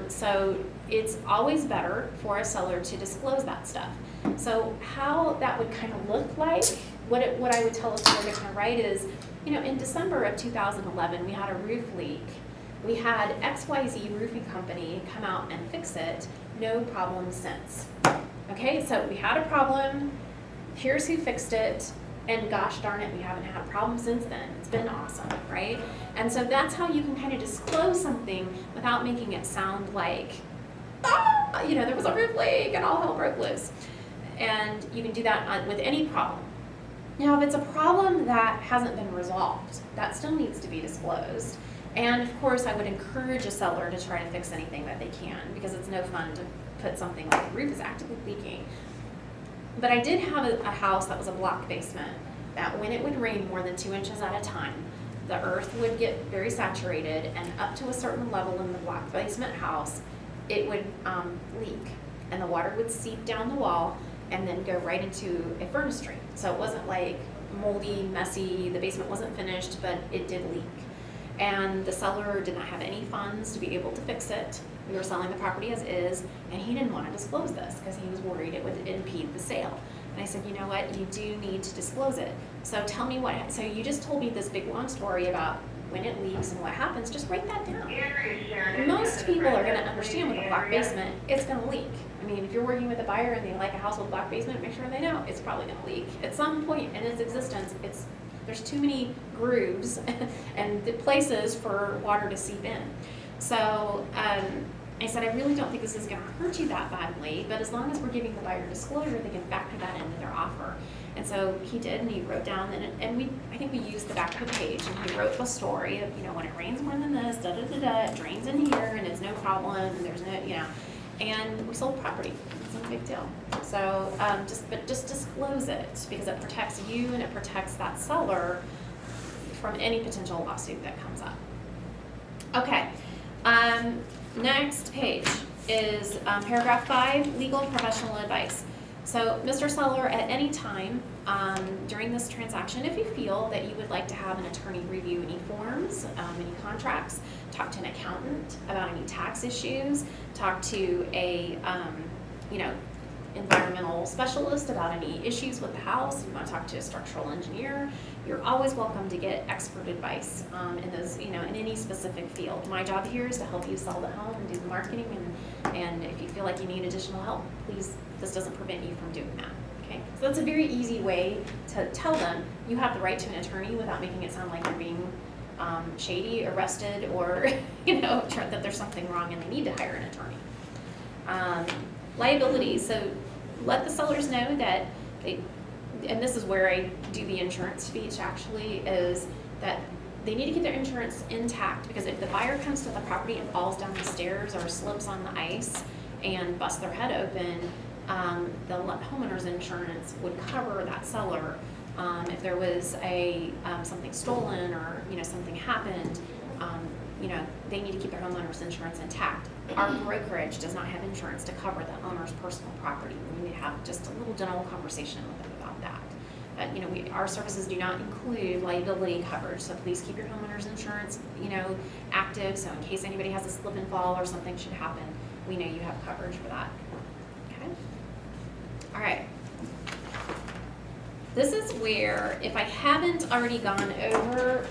So it's always better for a seller to disclose that stuff. So how that would kind of look like, what I would tell a seller to kind of write is, in December of 2011, we had a roof leak. We had XYZ roofing company come out and fix it. No problem since. Okay, so we had a problem. Here's who fixed it, and gosh darn it, we haven't had a problem since then. It's been awesome, right? And so that's how you can kind of disclose something without making it sound like, there was a roof leak and all hell broke loose. And you can do that with any problem. Now, if it's a problem that hasn't been resolved, that still needs to be disclosed. And of course, I would encourage a seller to try to fix anything that they can, because it's no fun to put something like the roof is actively leaking. But I did have a house that was a block basement, that when it would rain more than 2 inches at a time, the earth would get very saturated, and up to a certain level in the block basement house, it would leak, and the water would seep down the wall and then go right into a furnace drain. So it wasn't like moldy, messy, the basement wasn't finished, but it did leak. And the seller did not have any funds to be able to fix it. We were selling the property as is, and he didn't want to disclose this because he was worried it would impede the sale. And I said, you know what, you do need to disclose it. So tell me so you just told me this big long story about when it leaks and what happens, just write that down. Most people are going to understand with a block basement, it's going to leak. I mean, if you're working with a buyer and they like a house with a block basement, make sure they know it's probably going to leak. At some point in its existence, there's too many grooves and the places for water to seep in. So I said, I really don't think this is going to hurt you that badly, but as long as we're giving the buyer disclosure, they can factor that into their offer. And so he did, and he wrote down, and I think we used the back of the page, and he wrote the story of, when it rains more than this, it drains in here, and it's no problem, and there's no, and we sold property. It's no big deal. So just disclose it, because it protects you and it protects that seller from any potential lawsuit that comes up. Okay. Next page is paragraph 5, legal and professional advice. So, Mr. Seller, at any time during this transaction, if you feel that you would like to have an attorney review any forms, any contracts, talk to an accountant about any tax issues, talk to a, environmental specialist about any issues with the house, if you want to talk to a structural engineer, you're always welcome to get expert advice in those, in any specific field. My job here is to help you sell the home and do the marketing, and if you feel like you need additional help, please, this doesn't prevent you from doing that. Okay, so that's a very easy way to tell them you have the right to an attorney without making it sound like you're being shady, arrested, or that there's something wrong and they need to hire an attorney. Liability. So let the sellers know that and this is where I do the insurance speech actually, is that they need to keep their insurance intact, because if the buyer comes to the property and falls down the stairs or slips on the ice and busts their head open, the homeowner's insurance would cover that seller. If there was something stolen or something happened, they need to keep their homeowner's insurance intact. Our brokerage does not have insurance to cover the owner's personal property. We need to have just a little general conversation with them about that. But our services do not include liability coverage, so please keep your homeowner's insurance, active. So in case anybody has a slip and fall or something should happen, we know you have coverage for that. Okay. All right. This is where, if I haven't already gone over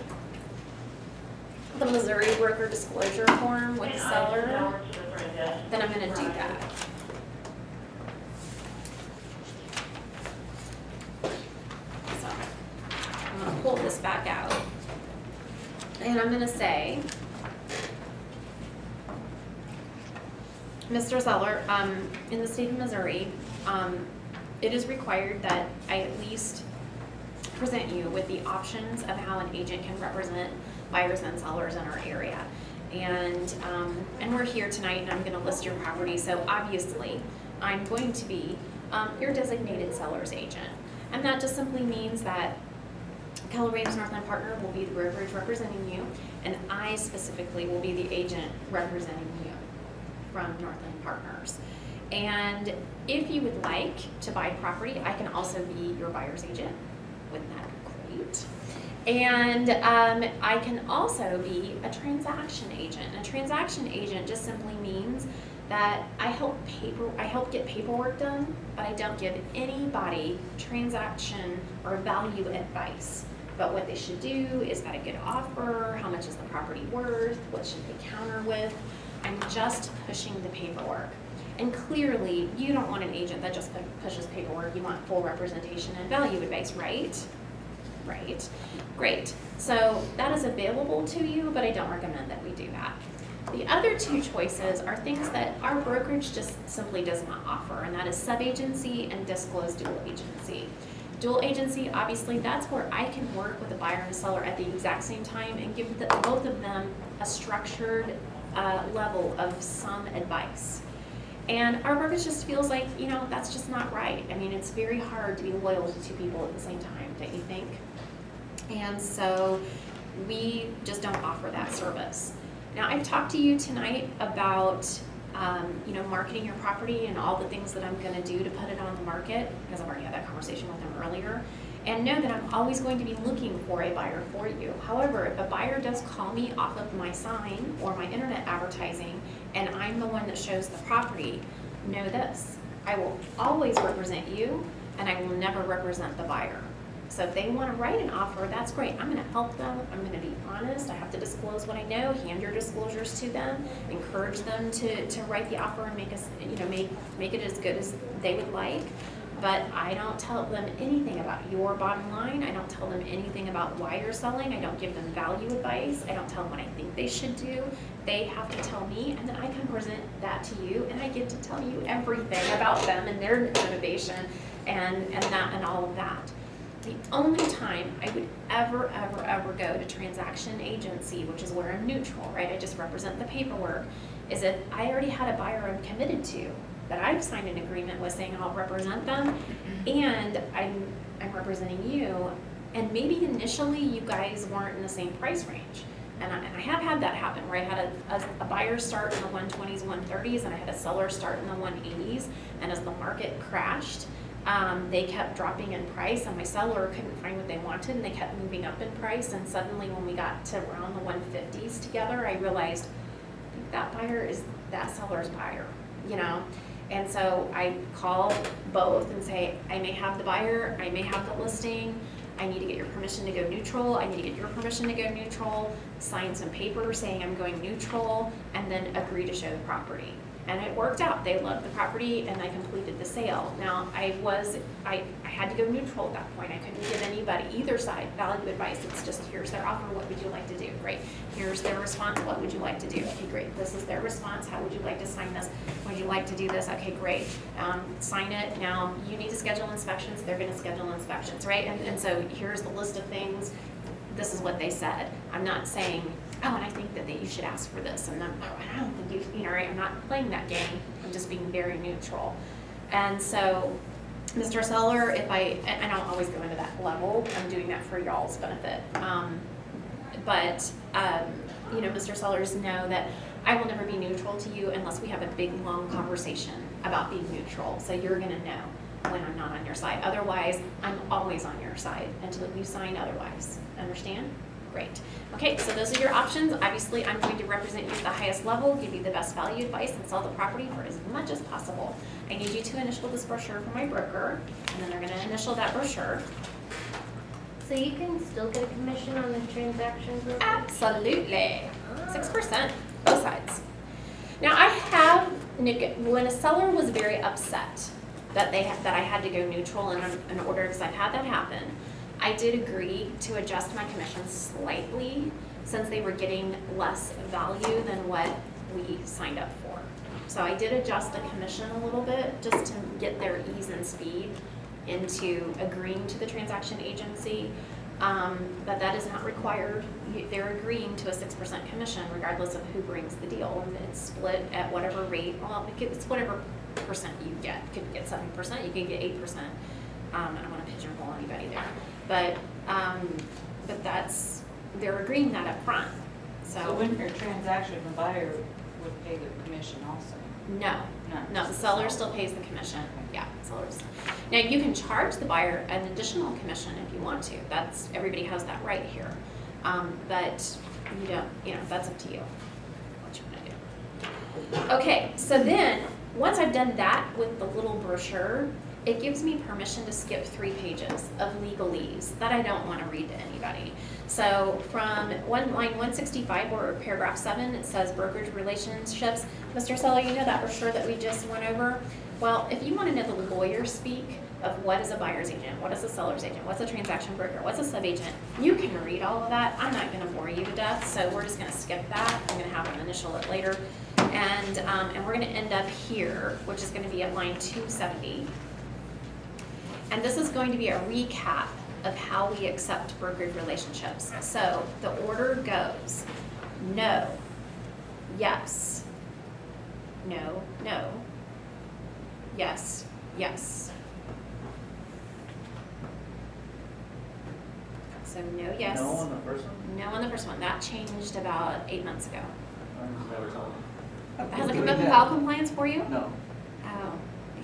the Missouri broker disclosure form with the seller, then I'm going to do that. I'm gonna pull this back out. And I'm gonna say, Mr. Zeller, in the state of Missouri, it is required that I at least present you with the options of how an agent can represent buyers and sellers in our area. And we're here tonight and I'm gonna list your property, so obviously I'm going to be your designated seller's agent. And that just simply means that Keller Williams Northland Partner will be the brokerage representing you, and I specifically will be the agent representing you from Northland Partners. And if you would like to buy property, I can also be your buyer's agent. Wouldn't that be great? And I can also be a transaction agent. A transaction agent just simply means that I help get paperwork done, but I don't give anybody transaction or value advice. But what they should do, is that a good offer? How much is the property worth? What should they counter with? I'm just pushing the paperwork. And clearly, you don't want an agent that just pushes paperwork. You want full representation and value advice, right? Right. Great. So that is available to you, but I don't recommend that we do that. The other two choices are things that our brokerage just simply does not offer, and that is sub-agency and disclosed dual agency. Dual agency, obviously, that's where I can work with a buyer and a seller at the exact same time and give both of them a structured level of some advice. And our brokerage just feels like, that's just not right. I mean, it's very hard to be loyal to two people at the same time, don't you think? And so we just don't offer that service. Now, I've talked to you tonight about marketing your property and all the things that I'm going to do to put it on the market, because I've already had that conversation with them earlier. And know that I'm always going to be looking for a buyer for you. However, if a buyer does call me off of my sign or my internet advertising, and I'm the one that shows the property, know this: I will always represent you, and I will never represent the buyer. So if they want to write an offer, that's great. I'm going to help them. I'm going to be honest. I have to disclose what I know. Hand your disclosures to them. Encourage them to write the offer and make it as good as they would like. But I don't tell them anything about your bottom line. I don't tell them anything about why you're selling. I don't give them value advice. I don't tell them what I think they should do. They have to tell me, and then I can present that to you, and I get to tell you everything about them and their motivation and all of that. The only time I would ever go to transaction agency, which is where I'm neutral, right? I just represent the paperwork, is if I already had a buyer I'm committed to, that I've signed an agreement with saying I'll represent them, and I'm representing you, and maybe initially you guys weren't in the same price range. And I have had that happen, where I had a buyer start in the 120s, 130s, and I had a seller start in the 180s, and as the market crashed, they kept dropping in price, and my seller couldn't find what they wanted, and they kept moving up in price, and suddenly when we got to around the 150s together, I realized that buyer is that seller's buyer, And so I call both and say, I may have the buyer, I may have the listing, I need to get your permission to go neutral, I need to get your permission to go neutral, sign some paper saying I'm going neutral, and then agree to show the property. And it worked out. They loved the property, and I completed the sale. Now, I had to go neutral at that point. I couldn't give anybody, either side, value advice. It's just, here's their offer, what would you like to do? Great. Here's their response, what would you like to do? Okay, great. This is their response. How would you like to sign this? Would you like to do this? Okay, great. Sign it. Now, you need to schedule inspections. They're going to schedule inspections, right? And so here's the list of things. This is what they said. I'm not saying, oh, and I think that you should ask for this, and I don't think right? I'm not playing that game. I'm just being very neutral. And so, Mr. Seller, and I don't always go into that level, I'm doing that for y'all's benefit. Mr. Sellers, know that I will never be neutral to you unless we have a big, long conversation about being neutral. So you're gonna know when I'm not on your side. Otherwise, I'm always on your side until you sign otherwise. Understand? Great. Okay, so those are your options. Obviously, I'm going to represent you at the highest level, give you the best value advice, and sell the property for as much as possible. I need you to initial this brochure for my broker, and then they're going to initial that brochure. So you can still get a commission on the transactions? Absolutely. 6%, both sides. Now, when a seller was very upset that I had to go neutral in order, because I've had that happen, I did agree to adjust my commission slightly since they were getting less value than what we signed up for. So I did adjust the commission a little bit just to get their ease and speed into agreeing to the transaction agency. But that is not required. They're agreeing to a 6% commission regardless of who brings the deal. And it's split at whatever rate, well, it's whatever percent you get. You could get 7%, you could get 8%. I don't want to pigeonhole anybody there. But that's, they're agreeing that up front. So when your transaction, the buyer would pay the commission also? No, no, the seller still pays the commission, yeah, sellers. Now, you can charge the buyer an additional commission if you want to, that's, everybody has that right here. But you don't, that's up to you, what you wanna do. Okay, so then, once I've done that with the little brochure, it gives me permission to skip 3 pages of legalese that I don't wanna read to anybody. So from line 165 or paragraph 7, it says brokerage relationships. Mr. Seller, you know that brochure that we just went over? Well, if you want to know the lawyer speak of what is a buyer's agent, what is a seller's agent, what's a transaction broker, what's a sub-agent, you can read all of that. I'm not going to bore you to death, so we're just going to skip that. I'm going to have them initial it later. And we're going to end up here, which is going to be at line 270. And this is going to be a recap of how we accept brokerage relationships. So the order goes: no, yes, no, no, yes, yes. So no, yes. No on the first one? No on the first one. That changed about 8 months ago. Never told me. Has it come up with file compliance for you? No. Oh,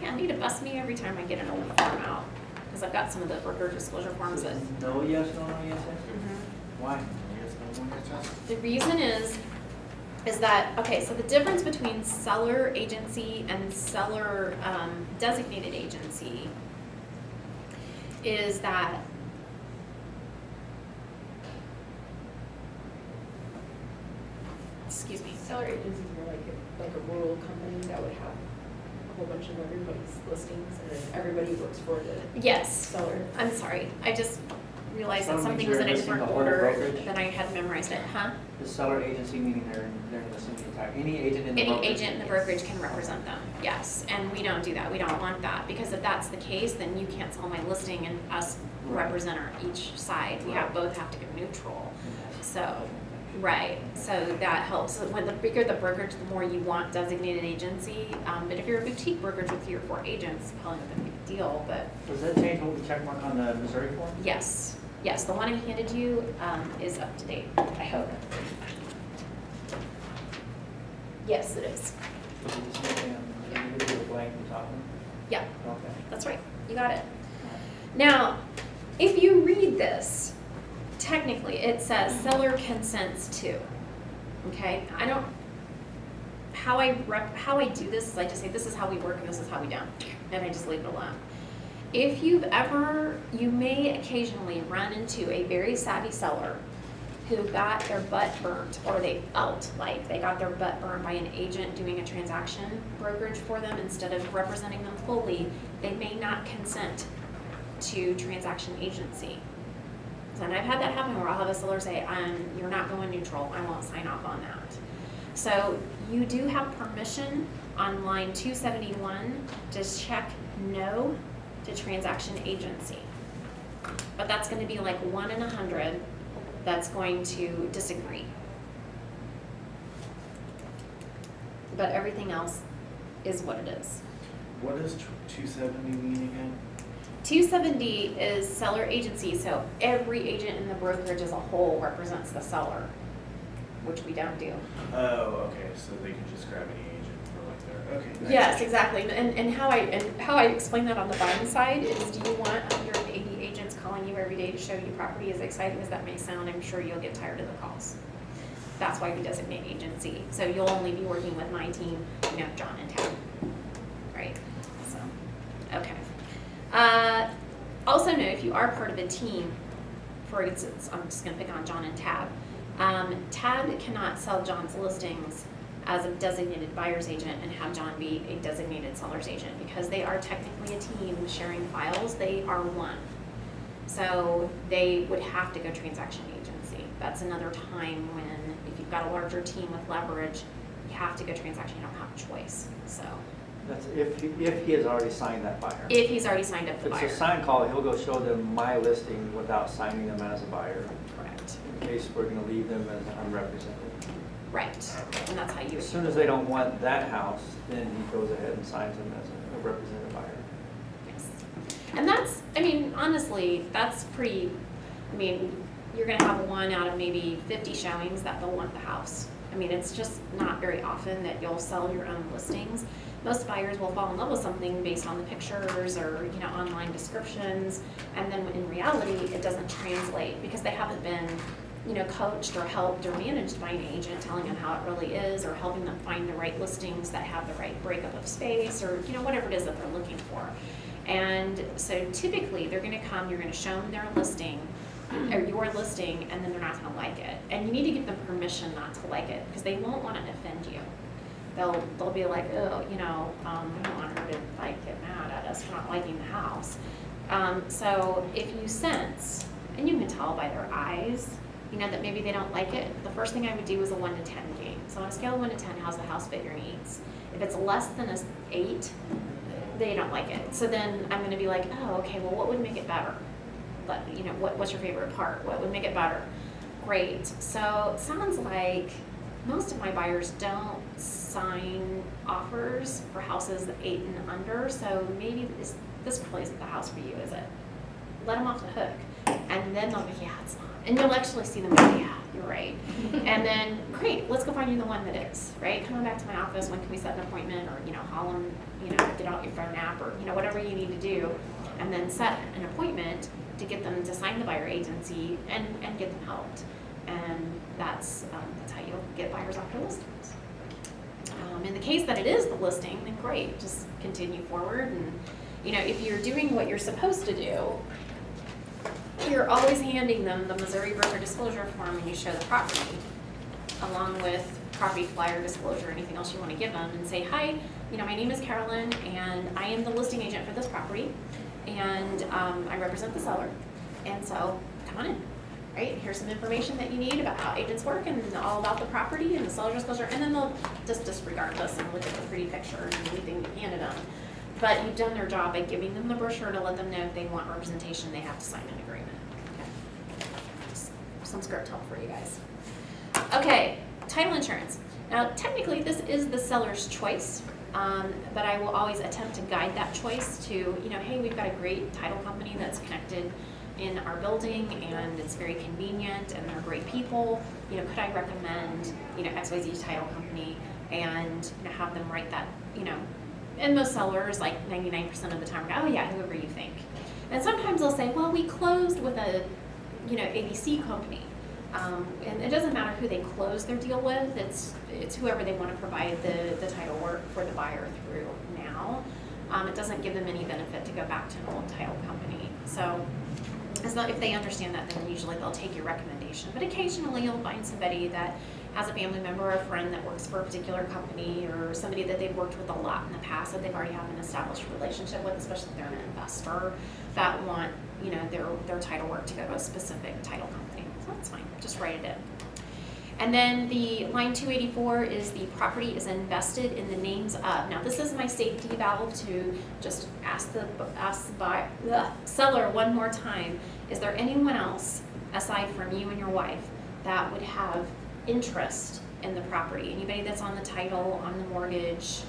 yeah, I need to bust me every time I get an old form out. Because I've got some of the broker disclosure forms that. No, yes, no, no, yes, yes? Mhm. Why? The reason is that, okay, so the difference between seller agency and seller designated agency is that excuse me. Seller agencies are like a rural company that would have a whole bunch of everybody's listings and then everybody works for the Yes, seller. I'm sorry. I just realized that So something means was in you're a listing different the whole order brokerage? than I had memorized it, huh? The seller agency, meaning they're listing the entire, any agent in the Any brokerage. agent in the brokerage can represent them, yes, and we don't do that, we don't want that, because if that's the case, then you can't sell my listing and us Right. represent our each side, we have, Right. both have to go neutral, so, right, so that helps. So when the bigger the brokerage, the more you want designated agency, but if you're a boutique brokerage with 3 or 4 agents, probably not a big deal, but Does that change what we check mark on the Missouri form? yes, yes, the one I handed you, is up to date, I hope. Yes, it is, Is it just making a blank and talking? yeah, Okay. that's right, you got it. Now, if you read this, technically it says seller consents to, okay? I don't, how I do this is I just say this is how we work and this is how we don't, and I just leave it alone. If you may occasionally run into a very savvy seller who got their butt burnt, or they felt like they got their butt burned by an agent doing a transaction brokerage for them instead of representing them fully, they may not consent to transaction agency. And I've had that happen where I'll have a seller say, you're not going neutral, I won't sign off on that. So you do have permission on line 271 to check no to transaction agency. But that's gonna be like 1 in 100 that's going to disagree. But everything else is what it is. What does 270 mean again? 270 is seller agency, so every agent in the brokerage as a whole represents the seller, which we don't do. Oh, okay, so they can just grab any agent for like their, okay. Yes, exactly, and how I explain that on the buying side is, do you want 180 agents calling you every day to show you property? As exciting as that may sound, I'm sure you'll get tired of the calls. That's why we designate agency, so you'll only be working with my team, John and Tab, right? So, okay. Also note, if you are part of a team, for instance, I'm just gonna pick on John and Tab. Tab cannot sell John's listings as a designated buyer's agent and have John be a designated seller's agent because they are technically a team sharing files. They are one. So they would have to go transaction agency. That's another time when, if you've got a larger team with leverage, you have to go transaction, you don't have a choice, so. That's if he has already signed that buyer. If he's already signed up If the buyer. it's a sign call, he'll go show them my listing without signing them as a buyer, Correct. in case we're gonna leave them as unrepresented. Right, and that's how you. As soon as they don't want that house, then he goes ahead and signs them as a represented buyer. Yes. And that's, I mean, honestly, that's pretty, I mean, you're gonna have one out of maybe 50 showings that they'll want the house. I mean, it's just not very often that you'll sell your own listings. Most buyers will fall in love with something based on the pictures or, you know, online descriptions, and then in reality, it doesn't translate because they haven't been, you know, coached or helped or managed by an agent telling them how it really is, or helping them find the right listings that have the right breakup of space, or, you know, whatever it is that they're looking for. And so typically, they're gonna come, you're gonna show them their listing, or your listing, and then they're not gonna like it. And you need to give them permission not to like it, because they won't wanna offend you. They'll be like, oh, you know, we don't want her to like get mad at us for not liking the house. So if you sense, and you can tell by their eyes, you know, that maybe they don't like it, the first thing I would do is a 1 to 10 game. So on a scale of 1 to 10, how's the house fit your needs? If it's less than an 8, they don't like it. So then I'm gonna be like, oh, okay, well, what would make it better? But, you know, what's your favorite part? What would make it better? Great. So it sounds like most of my buyers don't sign offers for houses 8 and under, so maybe this really isn't the house for you, is it? Let them off the hook, and then they'll be, yeah, it's not. And you'll actually see them go, yeah, you're right. And then, great, let's go find you the one that is, right? Come on back to my office, when can we set an appointment, or, you know, call them, you know, get out your phone app, or, you know, whatever you need to do, and then set an appointment to get them to sign the buyer agency and get them helped. And that's how you'll get buyers off your listings. In the case that it is the listing, then great, just continue forward. And, you know, if you're doing what you're supposed to do, you're always handing them the Missouri Broker Disclosure Form when you show the property, along with property flyer disclosure, anything else you want to give them, and say, hi, you know, my name is Carolyn, and I am the listing agent for this property, and I represent the seller, and so come on in. Right, here's some information that you need about how agents work and all about the property and the seller disclosure, and then they'll just disregard this and look at the pretty picture and everything you handed them. But you've done their job by giving them the brochure to let them know if they want representation, they have to sign an agreement. Okay. Just some script help for you guys. Okay, title insurance. Now, technically, this is the seller's choice, but I will always attempt to guide that choice to, you know, hey, we've got a great title company that's connected in our building, and it's very convenient, and they're great people. You know, could I recommend, you know, XYZ title company, and, you know, have them write that, you know, and most sellers, like 99% of the time, are, oh yeah, whoever you think. And sometimes they'll say, well, we closed with a, you know, ABC company. And it doesn't matter who they close their deal with, it's whoever they want to provide the title work for the buyer through now. It doesn't give them any benefit to go back to an old title company. So, as long, if they understand that, then usually they'll take your recommendation. But occasionally you'll find somebody that has a family member or a friend that works for a particular company, or somebody that they've worked with a lot in the past that they've already have an established relationship with, especially if they're an investor, that want, you know, their title work to go to a specific title company. So that's fine, just write it in. And then the line 284 is the property is invested in the names of. Now this is my safety valve to just ask the seller one more time, is there anyone else aside from you and your wife that would have interest in the property? Anybody that's on the title, on the mortgage,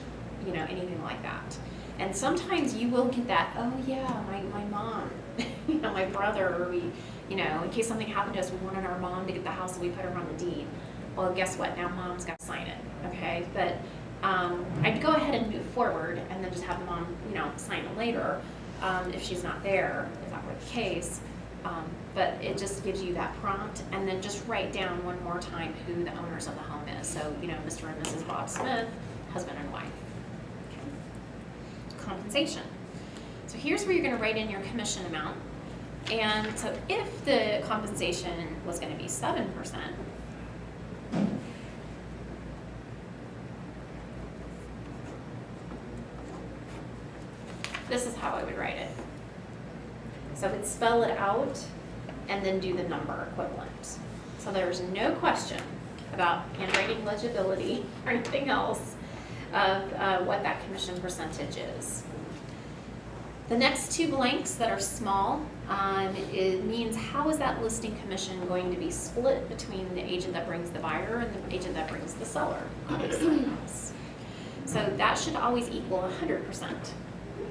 you know, anything like that. And sometimes you will get that, oh yeah, my mom, you know, my brother, or we, you know, in case something happened to us, we wanted our mom to get the house, so we put her on the deed. Well, guess what? Now mom's got to sign it, okay? But I'd go ahead and move forward and then just have the mom, you know, sign it later if she's not there, if that were the case. But it just gives you that prompt, and then just write down one more time who the owners of the home is. So, you know, Mr. and Mrs. Bob Smith, husband and wife. Okay. Compensation. So here's where you're going to write in your commission amount. And so if the compensation was going to be 7%, this is how I would write it. So it's spell it out and then do the number equivalent. So there's no question about handwriting legibility or anything else of what that commission percentage is. The next two blanks that are small, it means how is that listing commission going to be split between the agent that brings the buyer and the agent that brings the seller, obviously. So that should always equal 100%.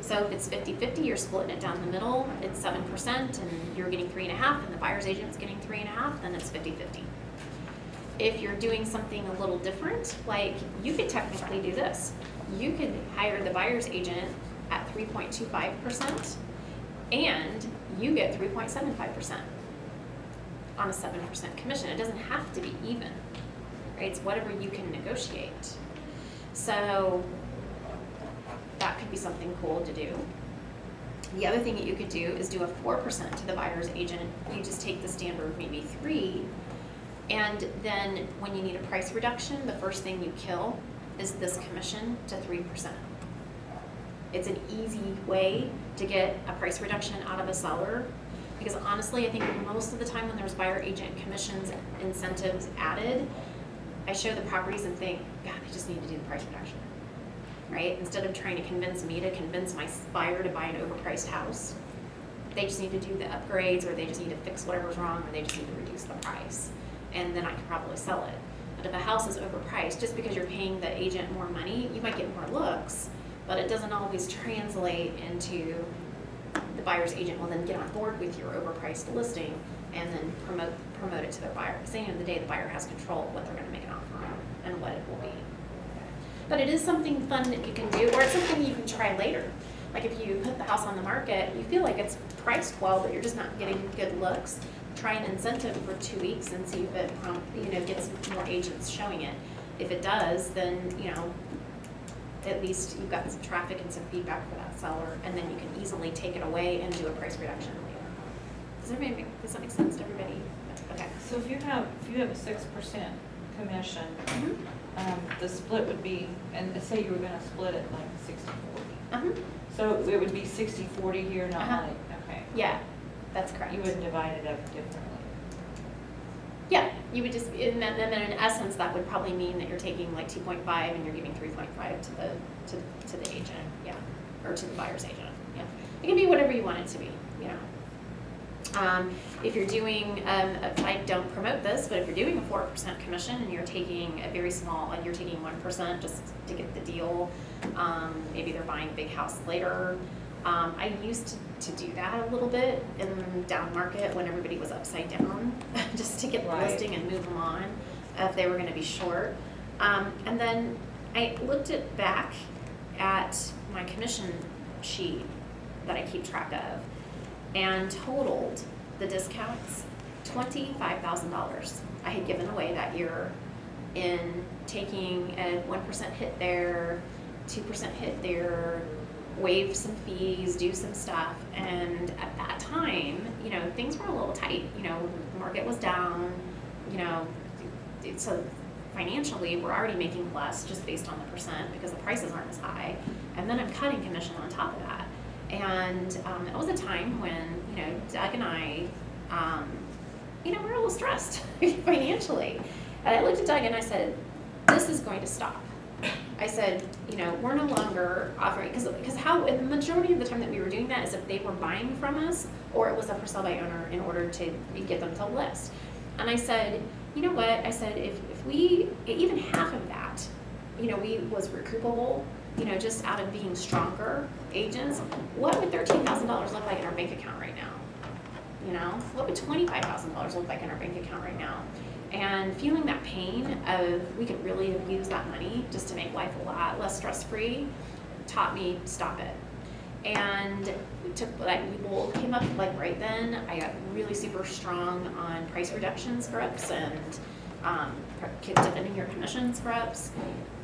So if it's 50-50, you're splitting it down the middle, it's 7%, and you're getting 3.5, and the buyer's agent's getting 3.5, then it's 50-50. If you're doing something a little different, like you could technically do this. You could hire the buyer's agent at 3.25%, and you get 3.75% on a 7% commission. It doesn't have to be even, right? It's whatever you can negotiate. So that could be something cool to do. The other thing that you could do is do a 4% to the buyer's agent. You just take the standard maybe 3, and then when you need a price reduction, the first thing you kill is this commission to 3%. It's an easy way to get a price reduction out of a seller, because honestly, I think most of the time when there's buyer agent commissions incentives added, I show the properties and think, God, they just need to do the price reduction, right? Instead of trying to convince me to convince my buyer to buy an overpriced house, they just need to do the upgrades, or they just need to fix whatever's wrong, or they just need to reduce the price, and then I can probably sell it. But if a house is overpriced, just because you're paying the agent more money, you might get more looks, but it doesn't always translate into the buyer's agent will then get on board with your overpriced listing and then promote it to their buyer. Because at the end of the day, the buyer has control of what they're going to make an offer on and what it will be. But it is something fun that you can do, or it's something you can try later. Like if you put the house on the market, you feel like it's priced well, but you're just not getting good looks. Try an incentive for 2 weeks and see if it gets more agents showing it. If it does, then at least you've got some traffic and some feedback for that seller, and then you can easily take it away and do a price reduction later. Does that make sense to everybody? Okay. So if you have a 6% commission, the split would be, and say you were gonna split it like 60-40. So it would be 60-40 here, not like, okay. Yeah, that's correct. You wouldn't divide it up differently. Yeah, you would just, in essence, that would probably mean that you're taking like 2.5 and you're giving 3.5 to the agent, yeah, or to the buyer's agent, yeah. It can be whatever you want it to be, If you're doing, I don't promote this, but if you're doing a 4% commission and you're taking a very small, like you're taking 1% just to get the deal, maybe they're buying a big house later. I used to do that a little bit in down market when everybody was upside down, just to get the listing and move them on if they were going to be short. And then I looked back at my commission sheet that I keep track of and totaled the discounts, $25,000 I had given away that year in taking a 1% hit there, 2% hit there, waive some fees, do some stuff, and at that time, things were a little tight. The market was down, so financially we're already making less just based on the percent because the prices aren't as high, and then I'm cutting commission on top of that. And it was a time when, Doug and I, we were a little stressed financially. And I looked at Doug and I said, this is going to stop. I said, we're no longer offering, because how, the majority of the time that we were doing that is if they were buying from us or it was a for sale by owner in order to get them to list. And I said, you know what, I said, if we, even half of that, we was recoupable, just out of being stronger agents, what would $13,000 look like in our bank account right now? What would $25,000 look like in our bank account right now? And feeling that pain of we could really have used that money just to make life a lot less stress-free taught me stop it. And we took, we came up right then. I got really super strong on price reduction scripts and defending your commission scripts.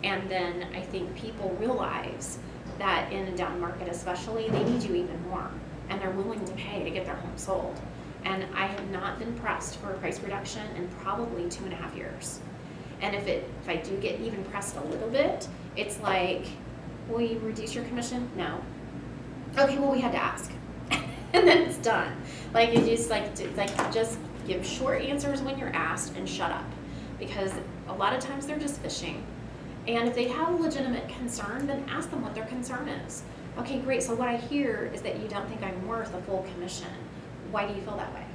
And then I think people realize that in a down market especially, they need you even more. And they're willing to pay to get their home sold. And I have not been pressed for a price reduction in probably 2.5 years. And if I do get even pressed a little bit, it's like, will you reduce your commission? No. Okay, well, we had to ask. and then it's done. Like, you just just give short answers when you're asked and shut up. Because a lot of times they're just fishing. And if they have a legitimate concern, then ask them what their concern is. Okay, great, so what I hear is that you don't think I'm worth a full commission. Why do you feel that way?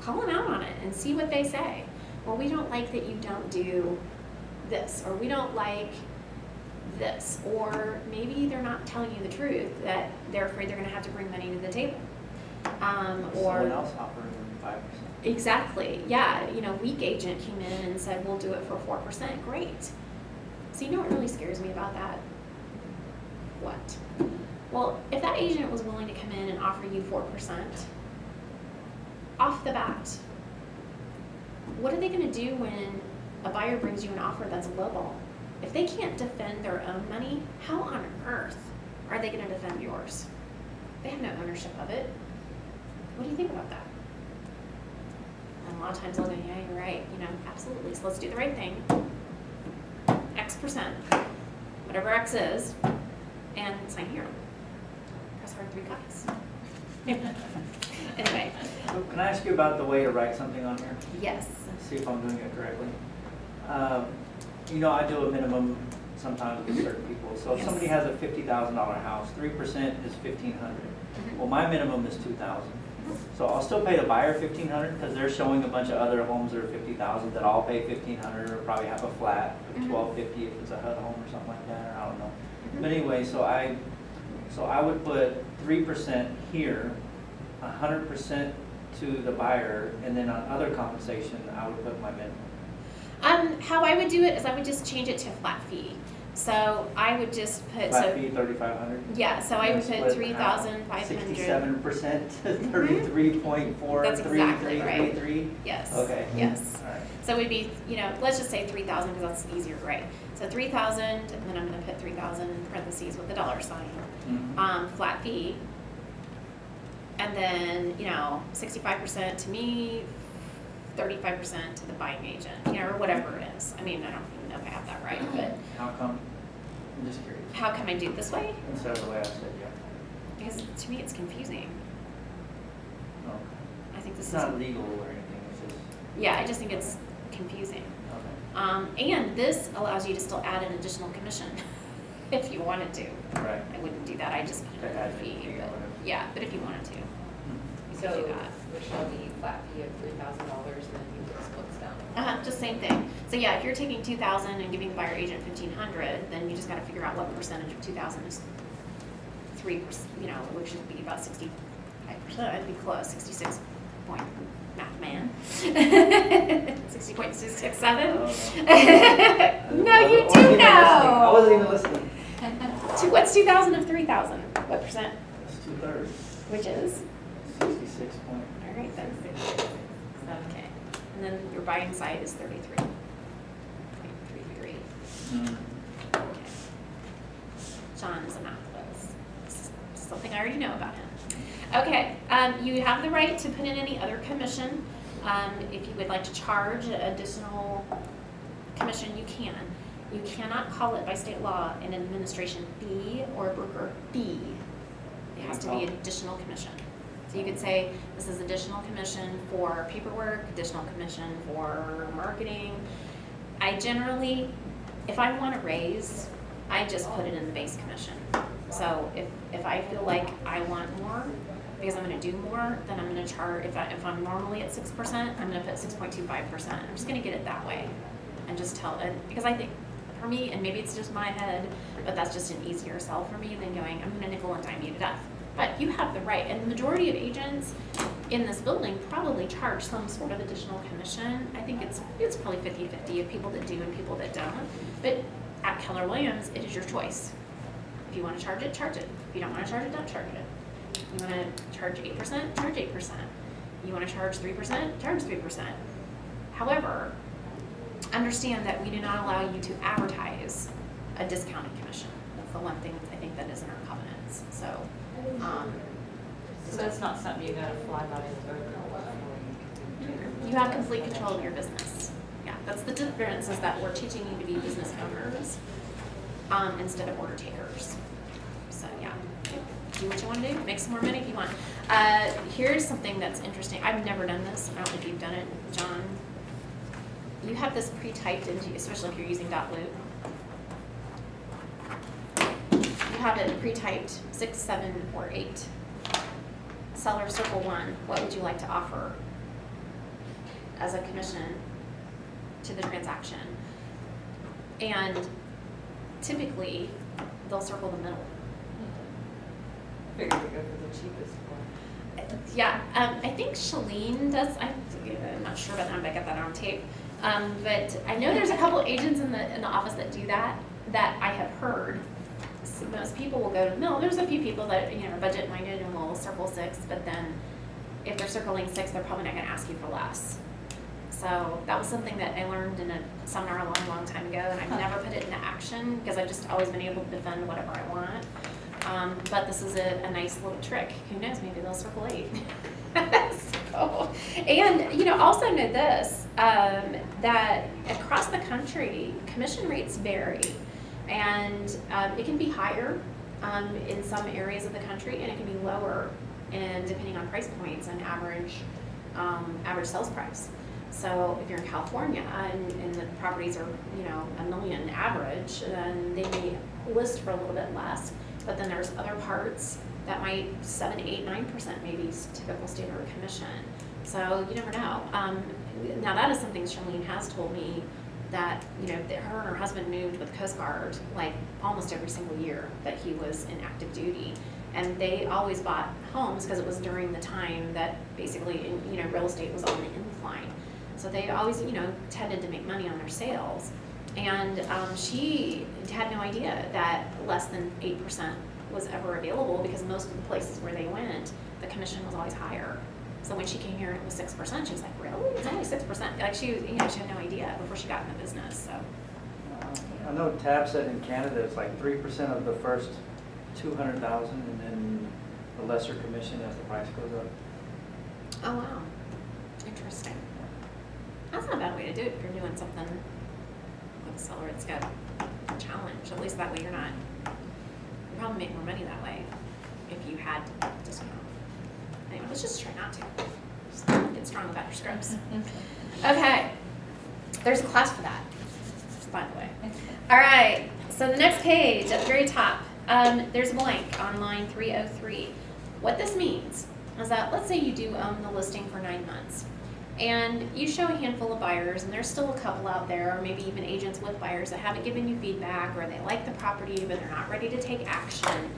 Call them out on it and see what they say. Well, we don't like that you don't do this, or we don't like this, or maybe they're not telling you the truth, that they're afraid they're gonna have to bring money to the table. Someone else offering them 5%. Exactly, yeah, weak agent came in and said, we'll do it for 4%, great. So you know what really scares me about that? What? Well, if that agent was willing to come in and offer you 4%, off the bat, what are they gonna do when a buyer brings you an offer that's a lowball? If they can't defend their own money, how on earth are they gonna defend yours? They have no ownership of it. What do you think about that? And a lot of times they'll go, yeah, you're right, absolutely, so let's do the right thing. X%, whatever X is, and sign here. Press hard 3 copies. Anyway, So can I ask you about the way to write something on here? yes. See if I'm doing it correctly. I do a minimum sometimes with certain people. So if Yes. somebody has a $50,000 house, 3% is $1,500. Well, my minimum is $2,000. So I'll still pay the buyer $1,500 because they're showing a bunch of other homes that are $50,000 that all pay $1,500 or probably have a flat of Mhm. $1,250 if it's a HUD home or something like that, or I don't know. But anyway, so I would put 3% here, 100% to the buyer, and then on other compensation, I would put my minimum. How I would do it is I would just change it to a flat fee. So I would just put, Flat fee, $3,500. yeah, so I would put Split 3,500. 67% to 33.43333. That's exactly right. Yes. Okay. Yes. All right. So it would be, let's just say 3,000 because that's easier, right? So 3,000, and then I'm gonna put 3,000 in parentheses with the dollar sign. Mhm. Flat fee. And then, 65% to me, 35% to the buying agent, or whatever it is. I don't even know if I have that right, but How come? I'm just curious. how come I do it this way? Instead of the way I said, yeah. Because to me, it's confusing. Okay. I think this It's is, not legal or anything, it's just, yeah, I just think it's confusing. okay. And this allows you to still add an additional commission if you wanted to. Right. I wouldn't do that, I just put it To in add a a fee, fee or but, whatever. yeah, but if you wanted to, you So, could do that. Michelle, the flat fee of $3,000, then you put splits down. Just same thing. So yeah, if you're taking 2,000 and giving the buyer agent 1,500, then you just gotta figure out what percentage of 2,000 is 3%, which would be about 65%, it'd be close, 66 point, math man. 60.667? No, you do I wasn't even know! listening. What's 2,000 of 3,000? What percent? It's 2/3, Which is? 66 point. All right, then. Okay. And then your buying side is 33.33. Mm. Okay. John is a math whiz. This is something I already know about him. Okay, you have the right to put in any other commission. If you would like to charge additional commission, you can. You cannot call it by state law an administration fee or a broker fee. It has to be additional commission. So you could say, this is additional commission for paperwork, additional commission for marketing. I generally, if I want to raise, I just put it in the base commission. So if I feel like I want more, because I'm going to do more, then I'm going to charge, if I'm normally at 6%, I'm going to put 6.25%. I'm just going to get it that way. And just tell it, because I think, for me, and maybe it's just my head, but that's just an easier sell for me than going, I'm going to nickel and dime you to death. But you have the right, and the majority of agents in this building probably charge some sort of additional commission. I think it's probably 50-50 of people that do and people that don't. But at Keller Williams, it is your choice. If you want to charge it, charge it. If you don't want to charge it, don't charge it. You want to charge 8%, charge 8%. You want to charge 3%, charge 3%. However, understand that we do not allow you to advertise a discounted commission. That's the one thing I think that is in our covenants. So that's not something you gotta fly by the book. you have complete control of your business. Yeah, that's the difference, is that we're teaching you to be business owners instead of order takers. So yeah, do what you want to do, make some more money if you want. Here's something that's interesting. I've never done this. I don't think you've done it, John. You have this pre-typed into, especially if you're using .loop. You have it pre-typed 6, 7, or 8. Seller circle 1. What would you like to offer as a commission to the transaction? And typically, they'll circle the middle. Figure we go for the cheapest one. Yeah, I think Shalene does. I'm not sure about that, but I got that on tape. But I know there's a couple agents in the office that do that I have heard. So most people will go to the middle. There's a few people that are budget minded and will circle 6, but then if they're circling 6, they're probably not going to ask you for less. So that was something that I learned in a seminar a long, long time ago, and I've never put it into action because I've just always been able to defend whatever I want. But this is a nice little trick. Who knows? Maybe they'll circle 8. So, and also know this, that across the country, commission rates vary, and it can be higher in some areas of the country, and it can be lower, and depending on price points and average sales price. So if you're in California and the properties are $1 million average, then they may list for a little bit less. But then there's other parts that might 7, 8, 9% maybe typical standard commission. So you never know. Now that is something Charlene has told me that that her and her husband moved with Coast Guard like almost every single year that he was in active duty, and they always bought homes because it was during the time that basically real estate was on the incline. So they always tended to make money on their sales. And she had no idea that less than 8% was ever available because most of the places where they went, the commission was always higher. So when she came here and it was 6%, she was like, really? It's only 6%. Like she had no idea before she got in the business. So I know Tab said in Canada it's like 3% of the first 200,000, and then the lesser commission as the price goes up. oh wow, interesting. That's not a bad way to do it if you're doing something with a seller that's got a challenge. At least that way you probably make more money that way if you had to discount. Anyway, let's just try not to. Just get strong about your scrubs. Okay, there's a class for that, by the way. All right, so the next page at the very top, there's a blank on line 303. What this means is that let's say you do own the listing for 9 months. And you show a handful of buyers, and there's still a couple out there, or maybe even agents with buyers that haven't given you feedback, or they like the property, but they're not ready to take action,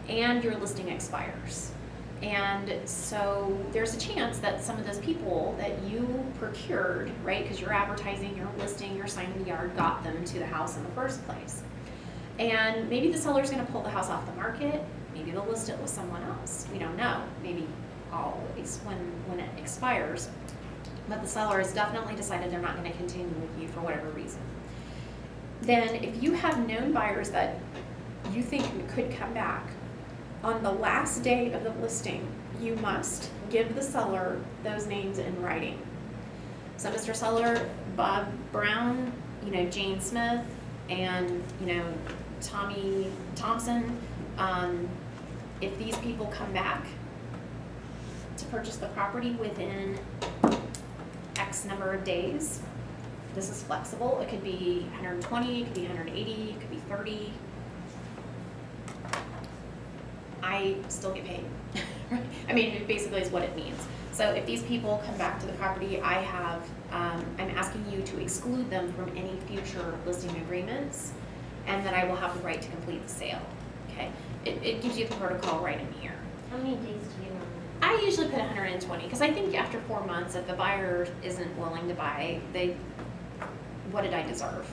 and your listing expires. And so there's a chance that some of those people that you procured, right, because you're advertising, you're listing, you're signing the yard, got them to the house in the first place. And maybe the seller's going to pull the house off the market. Maybe they'll list it with someone else. We don't know. Maybe always when it expires. But the seller has definitely decided they're not going to continue with you for whatever reason. Then if you have known buyers that you think could come back, on the last day of the listing, you must give the seller those names in writing. So Mr. Seller, Bob Brown, Jane Smith, and Tommy Thompson, if these people come back to purchase the property within X number of days, this is flexible. It could be 120, it could be 180, it could be 30. I still get paid. I mean, it basically is what it means. So if these people come back to the property, I'm asking you to exclude them from any future listing agreements, and that I will have the right to complete the sale. Okay? It gives you the protocol right in here. How many days do you know? I usually put 120 because I think after 4 months, if the buyer isn't willing to buy, what did I deserve?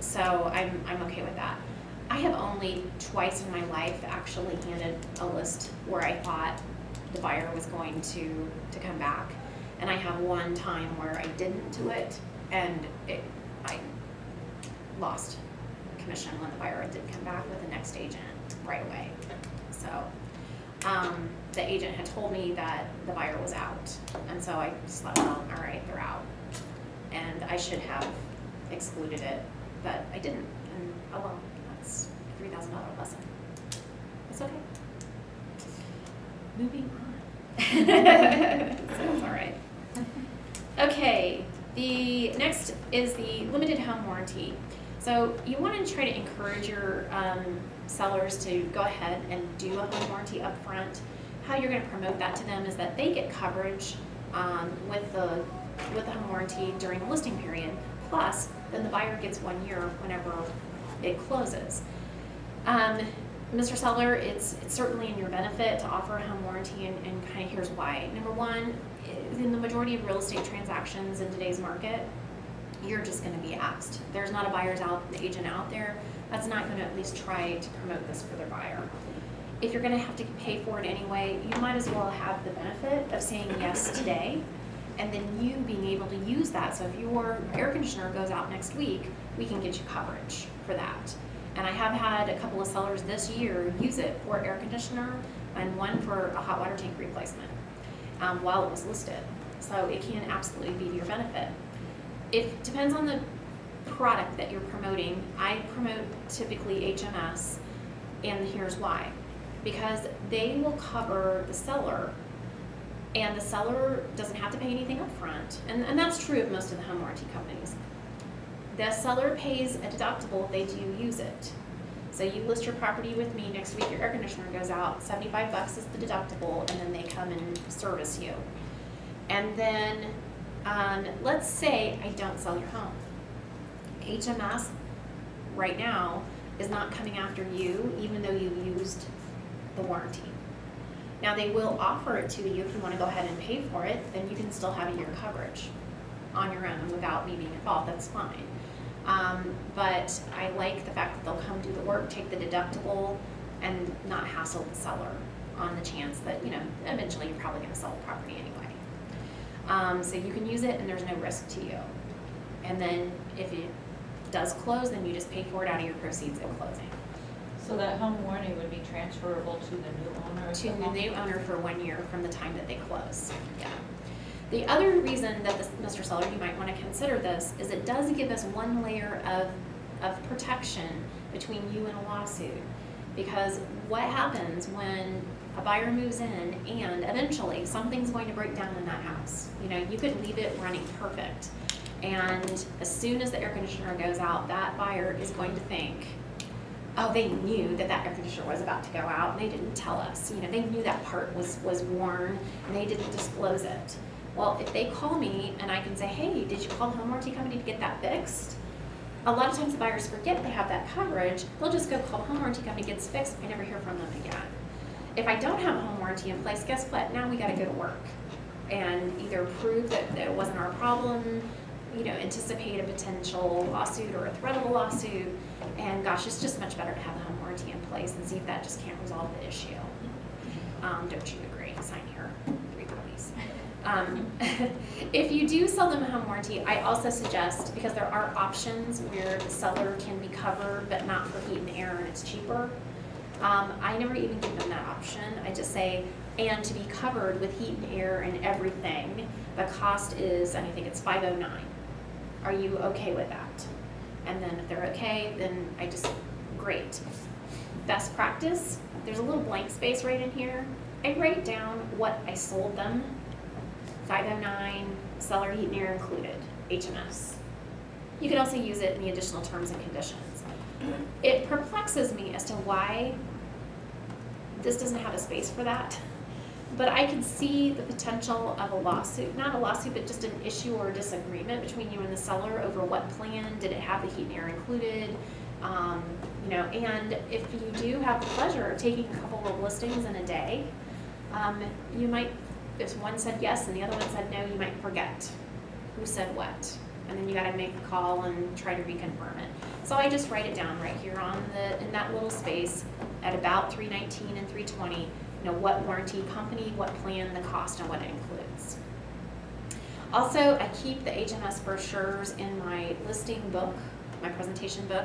So I'm okay with that. I have only twice in my life actually handed a list where I thought the buyer was going to come back, and I have one time where I didn't do it, and I lost commission when the buyer did come back with the next agent right away. So the agent had told me that the buyer was out, and so I just let them know, all right, they're out, and I should have excluded it, but I didn't, and oh well. $3,000 lesson. It's okay. Moving on. That's all right. Okay, the next is the limited home warranty. So you want to try to encourage your sellers to go ahead and do a home warranty up front. How you're going to promote that to them is that they get coverage with the home warranty during the listing period. Plus, then the buyer gets 1 year whenever it closes. Mr. Seller, it's certainly in your benefit to offer a home warranty, and kind of here's why. Number one, in the majority of real estate transactions in today's market, you're just going to be asked. There's not a buyer's agent out there that's not going to at least try to promote this for their buyer. If you're going to have to pay for it anyway, you might as well have the benefit of saying yes today, and then you being able to use that. So if your air conditioner goes out next week, we can get you coverage for that. And I have had a couple of sellers this year use it for air conditioner and one for a hot water tank replacement while it was listed. So it can absolutely be to your benefit. It depends on the product that you're promoting. I promote typically HMS, and here's why. Because they will cover the seller, and the seller doesn't have to pay anything up front. And that's true of most of the home warranty companies. The seller pays a deductible if they do use it. So you list your property with me, next week your air conditioner goes out, $75 is the deductible, and then they come and service you. And then, let's say I don't sell your home. HMS right now is not coming after you, even though you used the warranty. Now they will offer it to you if you want to go ahead and pay for it, then you can still have a year coverage on your own without me being involved, that's fine. But I like the fact that they'll come do the work, take the deductible, and not hassle the seller on the chance that, eventually you're probably going to sell the property anyway. So you can use it and there's no risk to you. And then if it does close, then you just pay for it out of your proceeds at closing. So that home warranty would be transferable to the new owner? of To the the home? new owner for 1 year from the time that they close. Yeah. The other reason that Mr. Seller, you might want to consider this, is it does give us one layer of protection between you and a lawsuit. Because what happens when a buyer moves in and eventually something's going to break down in that house? You could leave it running perfect. And as soon as the air conditioner goes out, that buyer is going to think, oh, they knew that air conditioner was about to go out and they didn't tell us. They knew that part was worn and they didn't disclose it. Well, if they call me and I can say, hey, did you call the home warranty company to get that fixed? A lot of times the buyers forget they have that coverage. They'll just go call the home warranty company, gets fixed, I never hear from them again. If I don't have a home warranty in place, guess what? Now we gotta go to work and either prove that it wasn't our problem, anticipate a potential lawsuit or a threat of a lawsuit. And gosh, it's just much better to have a home warranty in place and see if that just can't resolve the issue. Don't you agree? Sign here, 3 copies. If you do sell them a home warranty, I also suggest, because there are options where the seller can be covered but not for heat and air and it's cheaper, I never even give them that option. I just say, and to be covered with heat and air and everything, the cost is, and I think it's $509. Are you okay with that? And then if they're okay, then great. Best practice, there's a little blank space right in here. I write down what I sold them, $509, seller heat and air included, HMS. You can also use it in the additional terms and conditions. It perplexes me as to why this doesn't have a space for that. But I can see the potential of a lawsuit, not a lawsuit, but just an issue or a disagreement between you and the seller over what plan, did it have the heat and air included, and if you do have the pleasure of taking a couple of listings in a day, you might, if one said yes and the other one said no, you might forget who said what. And then you gotta make a call and try to reconfirm it. So I just write it down right here in that little space at about 319 and 320, what warranty company, what plan, the cost, and what it includes. Also, I keep the HMS brochures in my listing book, my presentation book,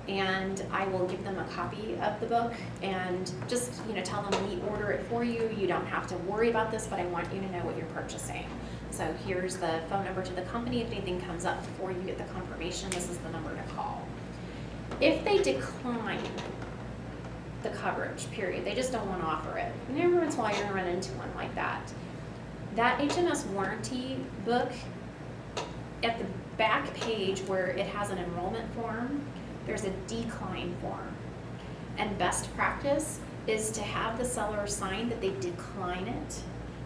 and I will give them a copy of the book and just tell them we order it for you. You don't have to worry about this, but I want you to know what you're purchasing. So here's the phone number to the company. If anything comes up before you get the confirmation, this is the number to call. If they decline the coverage, period. They just don't want to offer it. And every once in a while, you're going to run into one like that. That HMS warranty book, at the back page where it has an enrollment form, there's a decline form. And best practice is to have the seller sign that they decline it.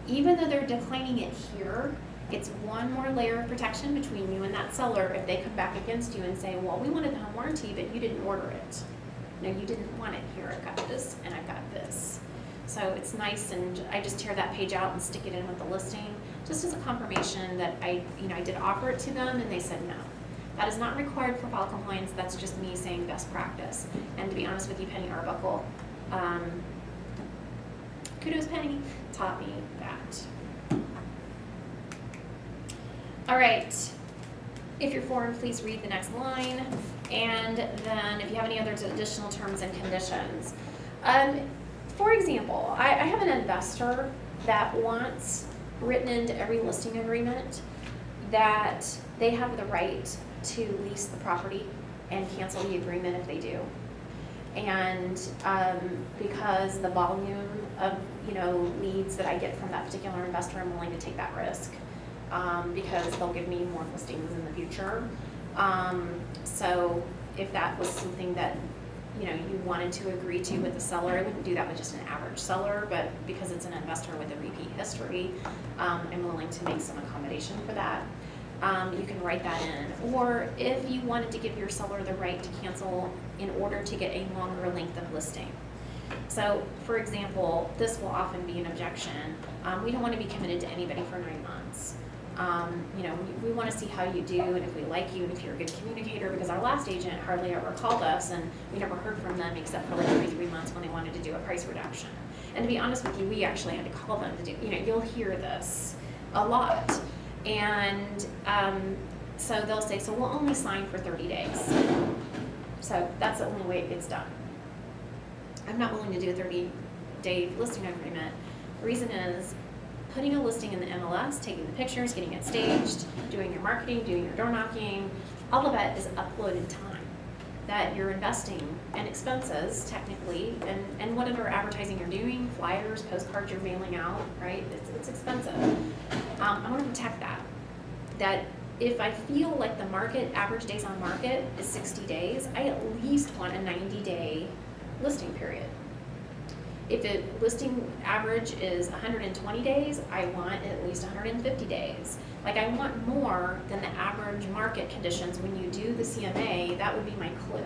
Even though they're declining it here, it's one more layer of protection between you and that seller if they come back against you and say, well, we wanted the home warranty, but you didn't order it. No, you didn't want it. Here, I've got this, and I've got this. So it's nice, and I just tear that page out and stick it in with the listing, just as a confirmation that I did offer it to them, and they said no. That is not required for file compliance. That's just me saying best practice. And to be honest with you, Penny Arbuckle, kudos Penny, taught me that. All right. If you're foreign, please read the next line. And then if you have any other additional terms and conditions. For example, I have an investor that wants written into every listing agreement that they have the right to lease the property and cancel the agreement if they do. And because the volume of leads that I get from that particular investor, I'm willing to take that risk because they'll give me more listings in the future. So if that was something that you wanted to agree to with the seller, I wouldn't do that with just an average seller, but because it's an investor with a repeat history, I'm willing to make some accommodation for that. You can write that in. Or if you wanted to give your seller the right to cancel in order to get a longer length of listing. So, for example, this will often be an objection. We don't want to be committed to anybody for 9 months. We want to see how you do and if we like you and if you're a good communicator, because our last agent hardly ever called us and we never heard from them except for like every 3 months when they wanted to do a price reduction. And to be honest with you, we actually had to call them to do, you'll hear this a lot. And so they'll say, so we'll only sign for 30 days. So that's the only way it gets done. I'm not willing to do a 30-day listing agreement. The reason is putting a listing in the MLS, taking the pictures, getting it staged, doing your marketing, doing your door knocking, all of that is uploaded time that you're investing and expenses technically, and whatever advertising you're doing, flyers, postcards you're mailing out, right? It's expensive. I want to protect that. That if I feel like the market, average days on market is 60 days, I at least want a 90-day listing period. If the listing average is 120 days, I want at least 150 days. Like I want more than the average market conditions. When you do the CMA, that would be my clue.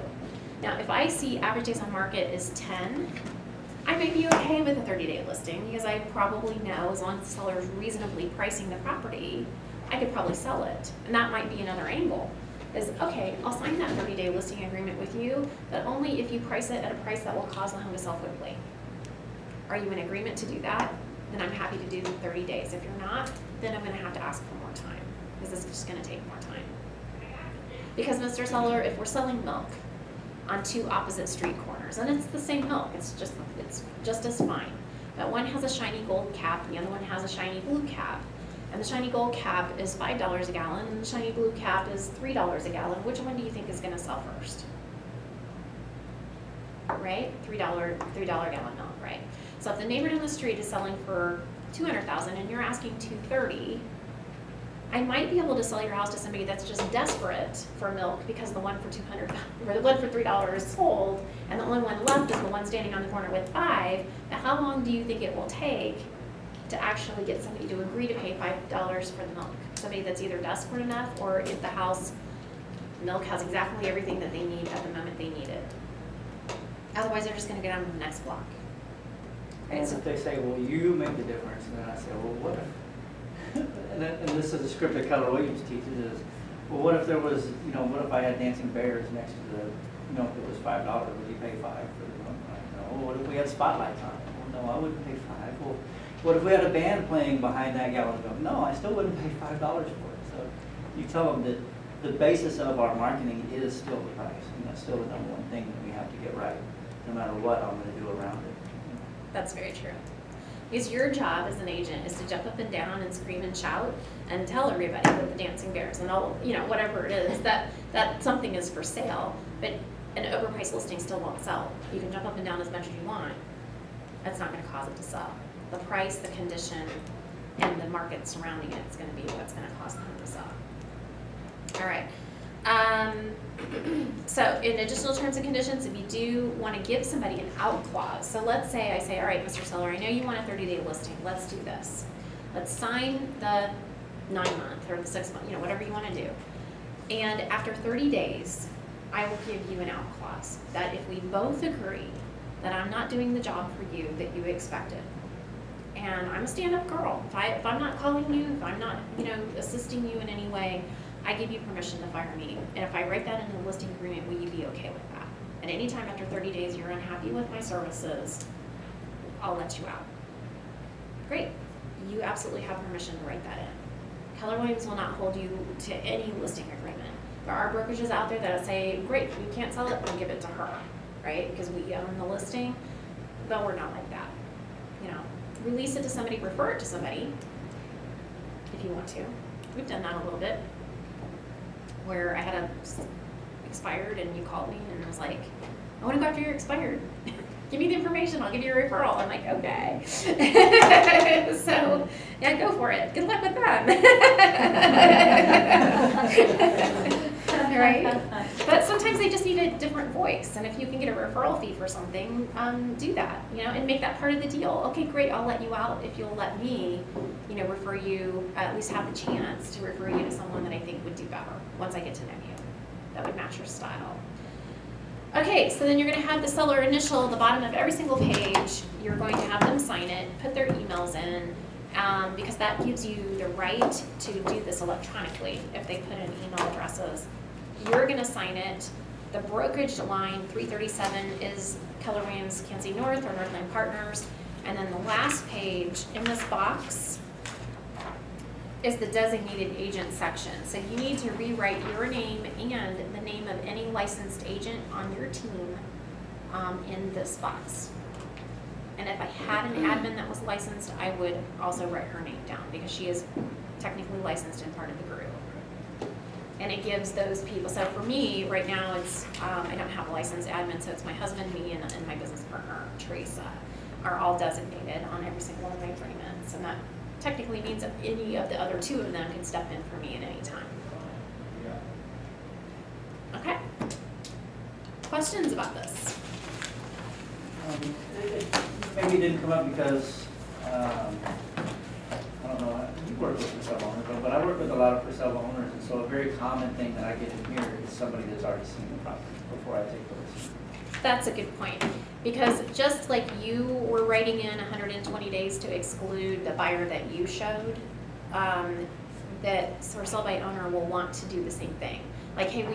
Now, if I see average days on market is 10, I may be okay with a 30-day listing because I probably know as long as the seller is reasonably pricing the property, I could probably sell it. And that might be another angle. Is, okay, I'll sign that 30-day listing agreement with you, but only if you price it at a price that will cause the home to sell quickly. Are you in agreement to do that? Then I'm happy to do 30 days. If you're not, then I'm going to have to ask for more time because this is just going to take more time. Because Mr. Seller, if we're selling milk on 2 opposite street corners, and it's the same milk, it's just as fine. But one has a shiny gold cap, the other one has a shiny blue cap. And the shiny gold cap is $5 a gallon, and the shiny blue cap is $3 a gallon. Which one do you think is going to sell first? Right? $3 gallon milk, right? So if the neighbor down the street is selling for $200,000 and you're asking $230,000, I might be able to sell your house to somebody that's just desperate for milk because the one for $200 or the one for $3 is sold, and the only one left is the one standing on the corner with $5. Now, how long do you think it will take to actually get somebody to agree to pay $5 for the milk? Somebody that's either desperate enough, or if the house milk has exactly everything that they need at the moment they need it. Otherwise, they're just going to get on to the next block. Right? And if they say, well, you make the difference, and then I say, well, what if, and this is a script that Keller Williams teaches is, well, what if there was, what if I had dancing bears next to the milk that was $5, would you pay $5 for the milk? No. What if we had spotlights on it? Well, no, I wouldn't pay $5. Well, what if we had a band playing behind that gallon of milk? No, I still wouldn't pay $5 for it. So you tell them that the basis of our marketing is still the price, and that's still the number one thing that we have to get right, no matter what I'm going to do around it. That's very true. Because your job as an agent is to jump up and down and scream and shout and tell everybody with the dancing bears and all, whatever it is, that something is for sale. But an overpriced listing still won't sell. You can jump up and down as much as you want. That's not gonna cause it to sell. The price, the condition, and the market surrounding it is gonna be what's gonna cause them to sell. All right. So in additional terms and conditions, if you do want to give somebody an out clause, so let's say I say, all right, Mr. Seller, I know you want a 30-day listing. Let's do this. Let's sign the 9-month or the 6-month, whatever you want to do. And after 30 days, I will give you an out clause that if we both agree that I'm not doing the job for you that you expected, and I'm a stand-up girl, if I'm not calling you, if I'm not, assisting you in any way, I give you permission to fire me. And if I write that in the listing agreement, will you be okay with that? And anytime after 30 days you're unhappy with my services, I'll let you out. Great. You absolutely have permission to write that in. Keller Williams will not hold you to any listing agreement. There are brokerages out there that say, great, if you can't sell it, we'll give it to her, right? Because we own the listing, but we're not like that. Release it to somebody, refer it to somebody, if you want to. We've done that a little bit, where I had a expired and you called me and was like, I want to go after your expired. Give me the information, I'll give you a referral. I'm like, okay. So, yeah, go for it. Good luck with that. Right? But sometimes they just need a different voice, and if you can get a referral fee for something, do that, and make that part of the deal. Okay, great, I'll let you out if you'll let me, refer you, at least have the chance to refer you to someone that I think would do better once I get to know you. That would match your style. Okay, so then you're going to have the seller initial at the bottom of every single page. You're going to have them sign it, put their emails in, because that gives you the right to do this electronically if they put in email addresses. You're going to sign it. The brokerage line 337 is Keller Williams Kansas City North or Northland Partners. And then the last page in this box is the designated agent section. So you need to rewrite your name and the name of any licensed agent on your team in this box. And if I had an admin that was licensed, I would also write her name down because she is technically licensed and part of the group. And it gives those people, so for me, right now, it's, I don't have a licensed admin, so it's my husband, me, and my business partner, Teresa, are all designated on every single one of my agreements. And that technically means that any of the other two of them can step in for me at any time. Okay. Questions about this? Maybe it didn't come up because, I don't know, you work with for sale owners, but I work with a lot of for sale owners, and so a very common thing that I get in here is somebody that's already seen the property before I take the listing. That's a good point, because just like you were writing in 120 days to exclude the buyer that you showed, that for sale by owner will want to do the same thing. Like, hey,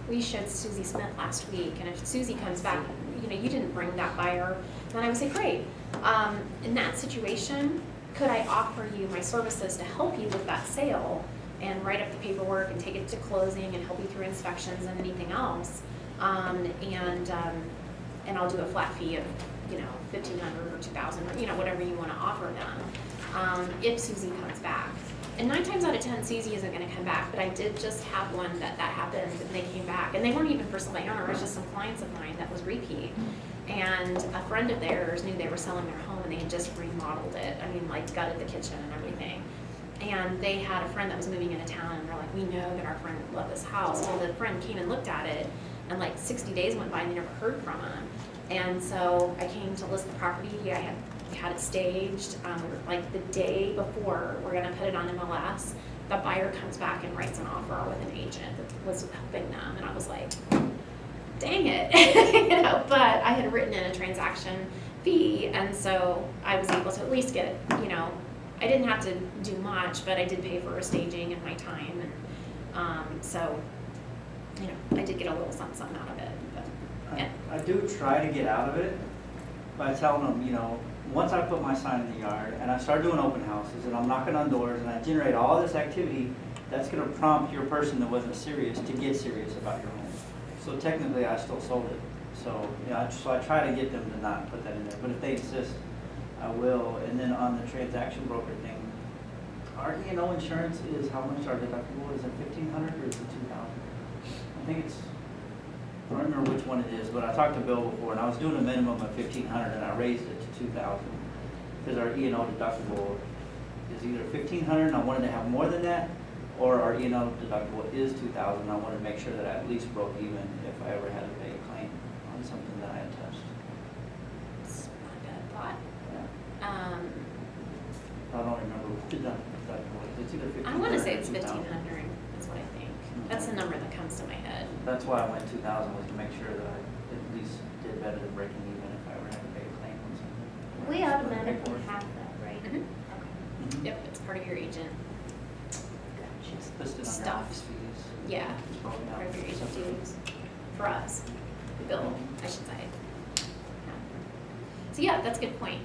we showed Susie Smith last week, and if Susie comes back, you didn't bring that buyer, then I would say, great. In that situation, could I offer you my services to help you with that sale and write up the paperwork and take it to closing and help you through inspections and anything else? And I'll do a flat fee of, $1,500 or $2,000, or, whatever you want to offer them, if Susie comes back. And 9 times out of 10, Susie isn't going to come back, but I did just have one that happened, and they came back. And they weren't even for sale by owner, it was just some clients of mine that was repeat. And a friend of theirs knew they were selling their home, and they had just remodeled it. I mean, like, gutted the kitchen and everything. And they had a friend that was moving into town, and they're like, we know that our friend would love this house. Well, the friend came and looked at it, and like 60 days went by, and they never heard from him. And so I came to list the property. I had it staged. Like the day before we're gonna put it on MLS, the buyer comes back and writes an offer with an agent that was helping them, and I was like, dang it. But I had written in a transaction fee, and so I was able to at least get, I didn't have to do much, but I did pay for staging and my time, and so, I did get a little something out of it. But, yeah. I do try to get out of it by telling them, once I put my sign in the yard and I start doing open houses and I'm knocking on doors and I generate all this activity, that's going to prompt your person that wasn't serious to get serious about your home. So technically, I still sold it. So, so I try to get them to not put that in there. But if they insist, I will. And then on the transaction broker thing, our E&O insurance is how much our deductible is? It $1,500 or is it $2,000? I think it's I don't remember which one it is, but I talked to Bill before, and I was doing a minimum of 1,500, and I raised it to 2,000. Because our E&O deductible is either 1,500, and I wanted to have more than that, or our E&O deductible is 2,000. I wanted to make sure that I at least broke even if I ever had to pay a claim on something that I had touched. It's not a bad thought. Yeah. Um, I don't remember what the deductible is. It's either 1,500 I wanna say or it's 2,000. 1,500 is what I think. That's the number that comes to my head. That's why I went 2,000, was to make sure that I at least did better than breaking even if I ever had to pay a claim on something. We automatically have that, right? Mhm. Okay. Yep, it's part of your agent. It's listed on your Stuff. office fees. Yeah, It's broken out. part of your agent dues for us, the bill, I should say. Yeah. So yeah, that's a good point.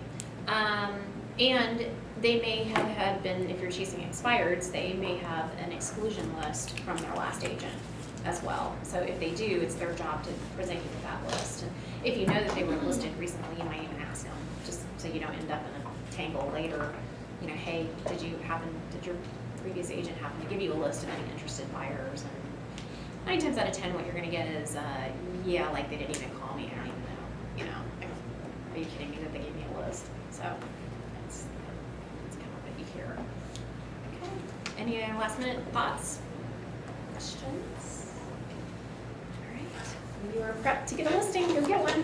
And they may have had been, if you're chasing expireds, they may have an exclusion list from their last agent as well. So if they do, it's their job to present you with that list. And if you know that they were listed recently, you might even ask them, just so you don't end up in a tangle later. You know, hey, did your previous agent happen to give you a list of any interested buyers? And 9 times out of 10, what you're gonna get is, yeah, like they didn't even call me, I don't even know, you know. Are you kidding me that they gave me a list? So that's kind of what you hear. Okay, any last minute thoughts? Questions? All right, you are prepped to get a listing, go get one.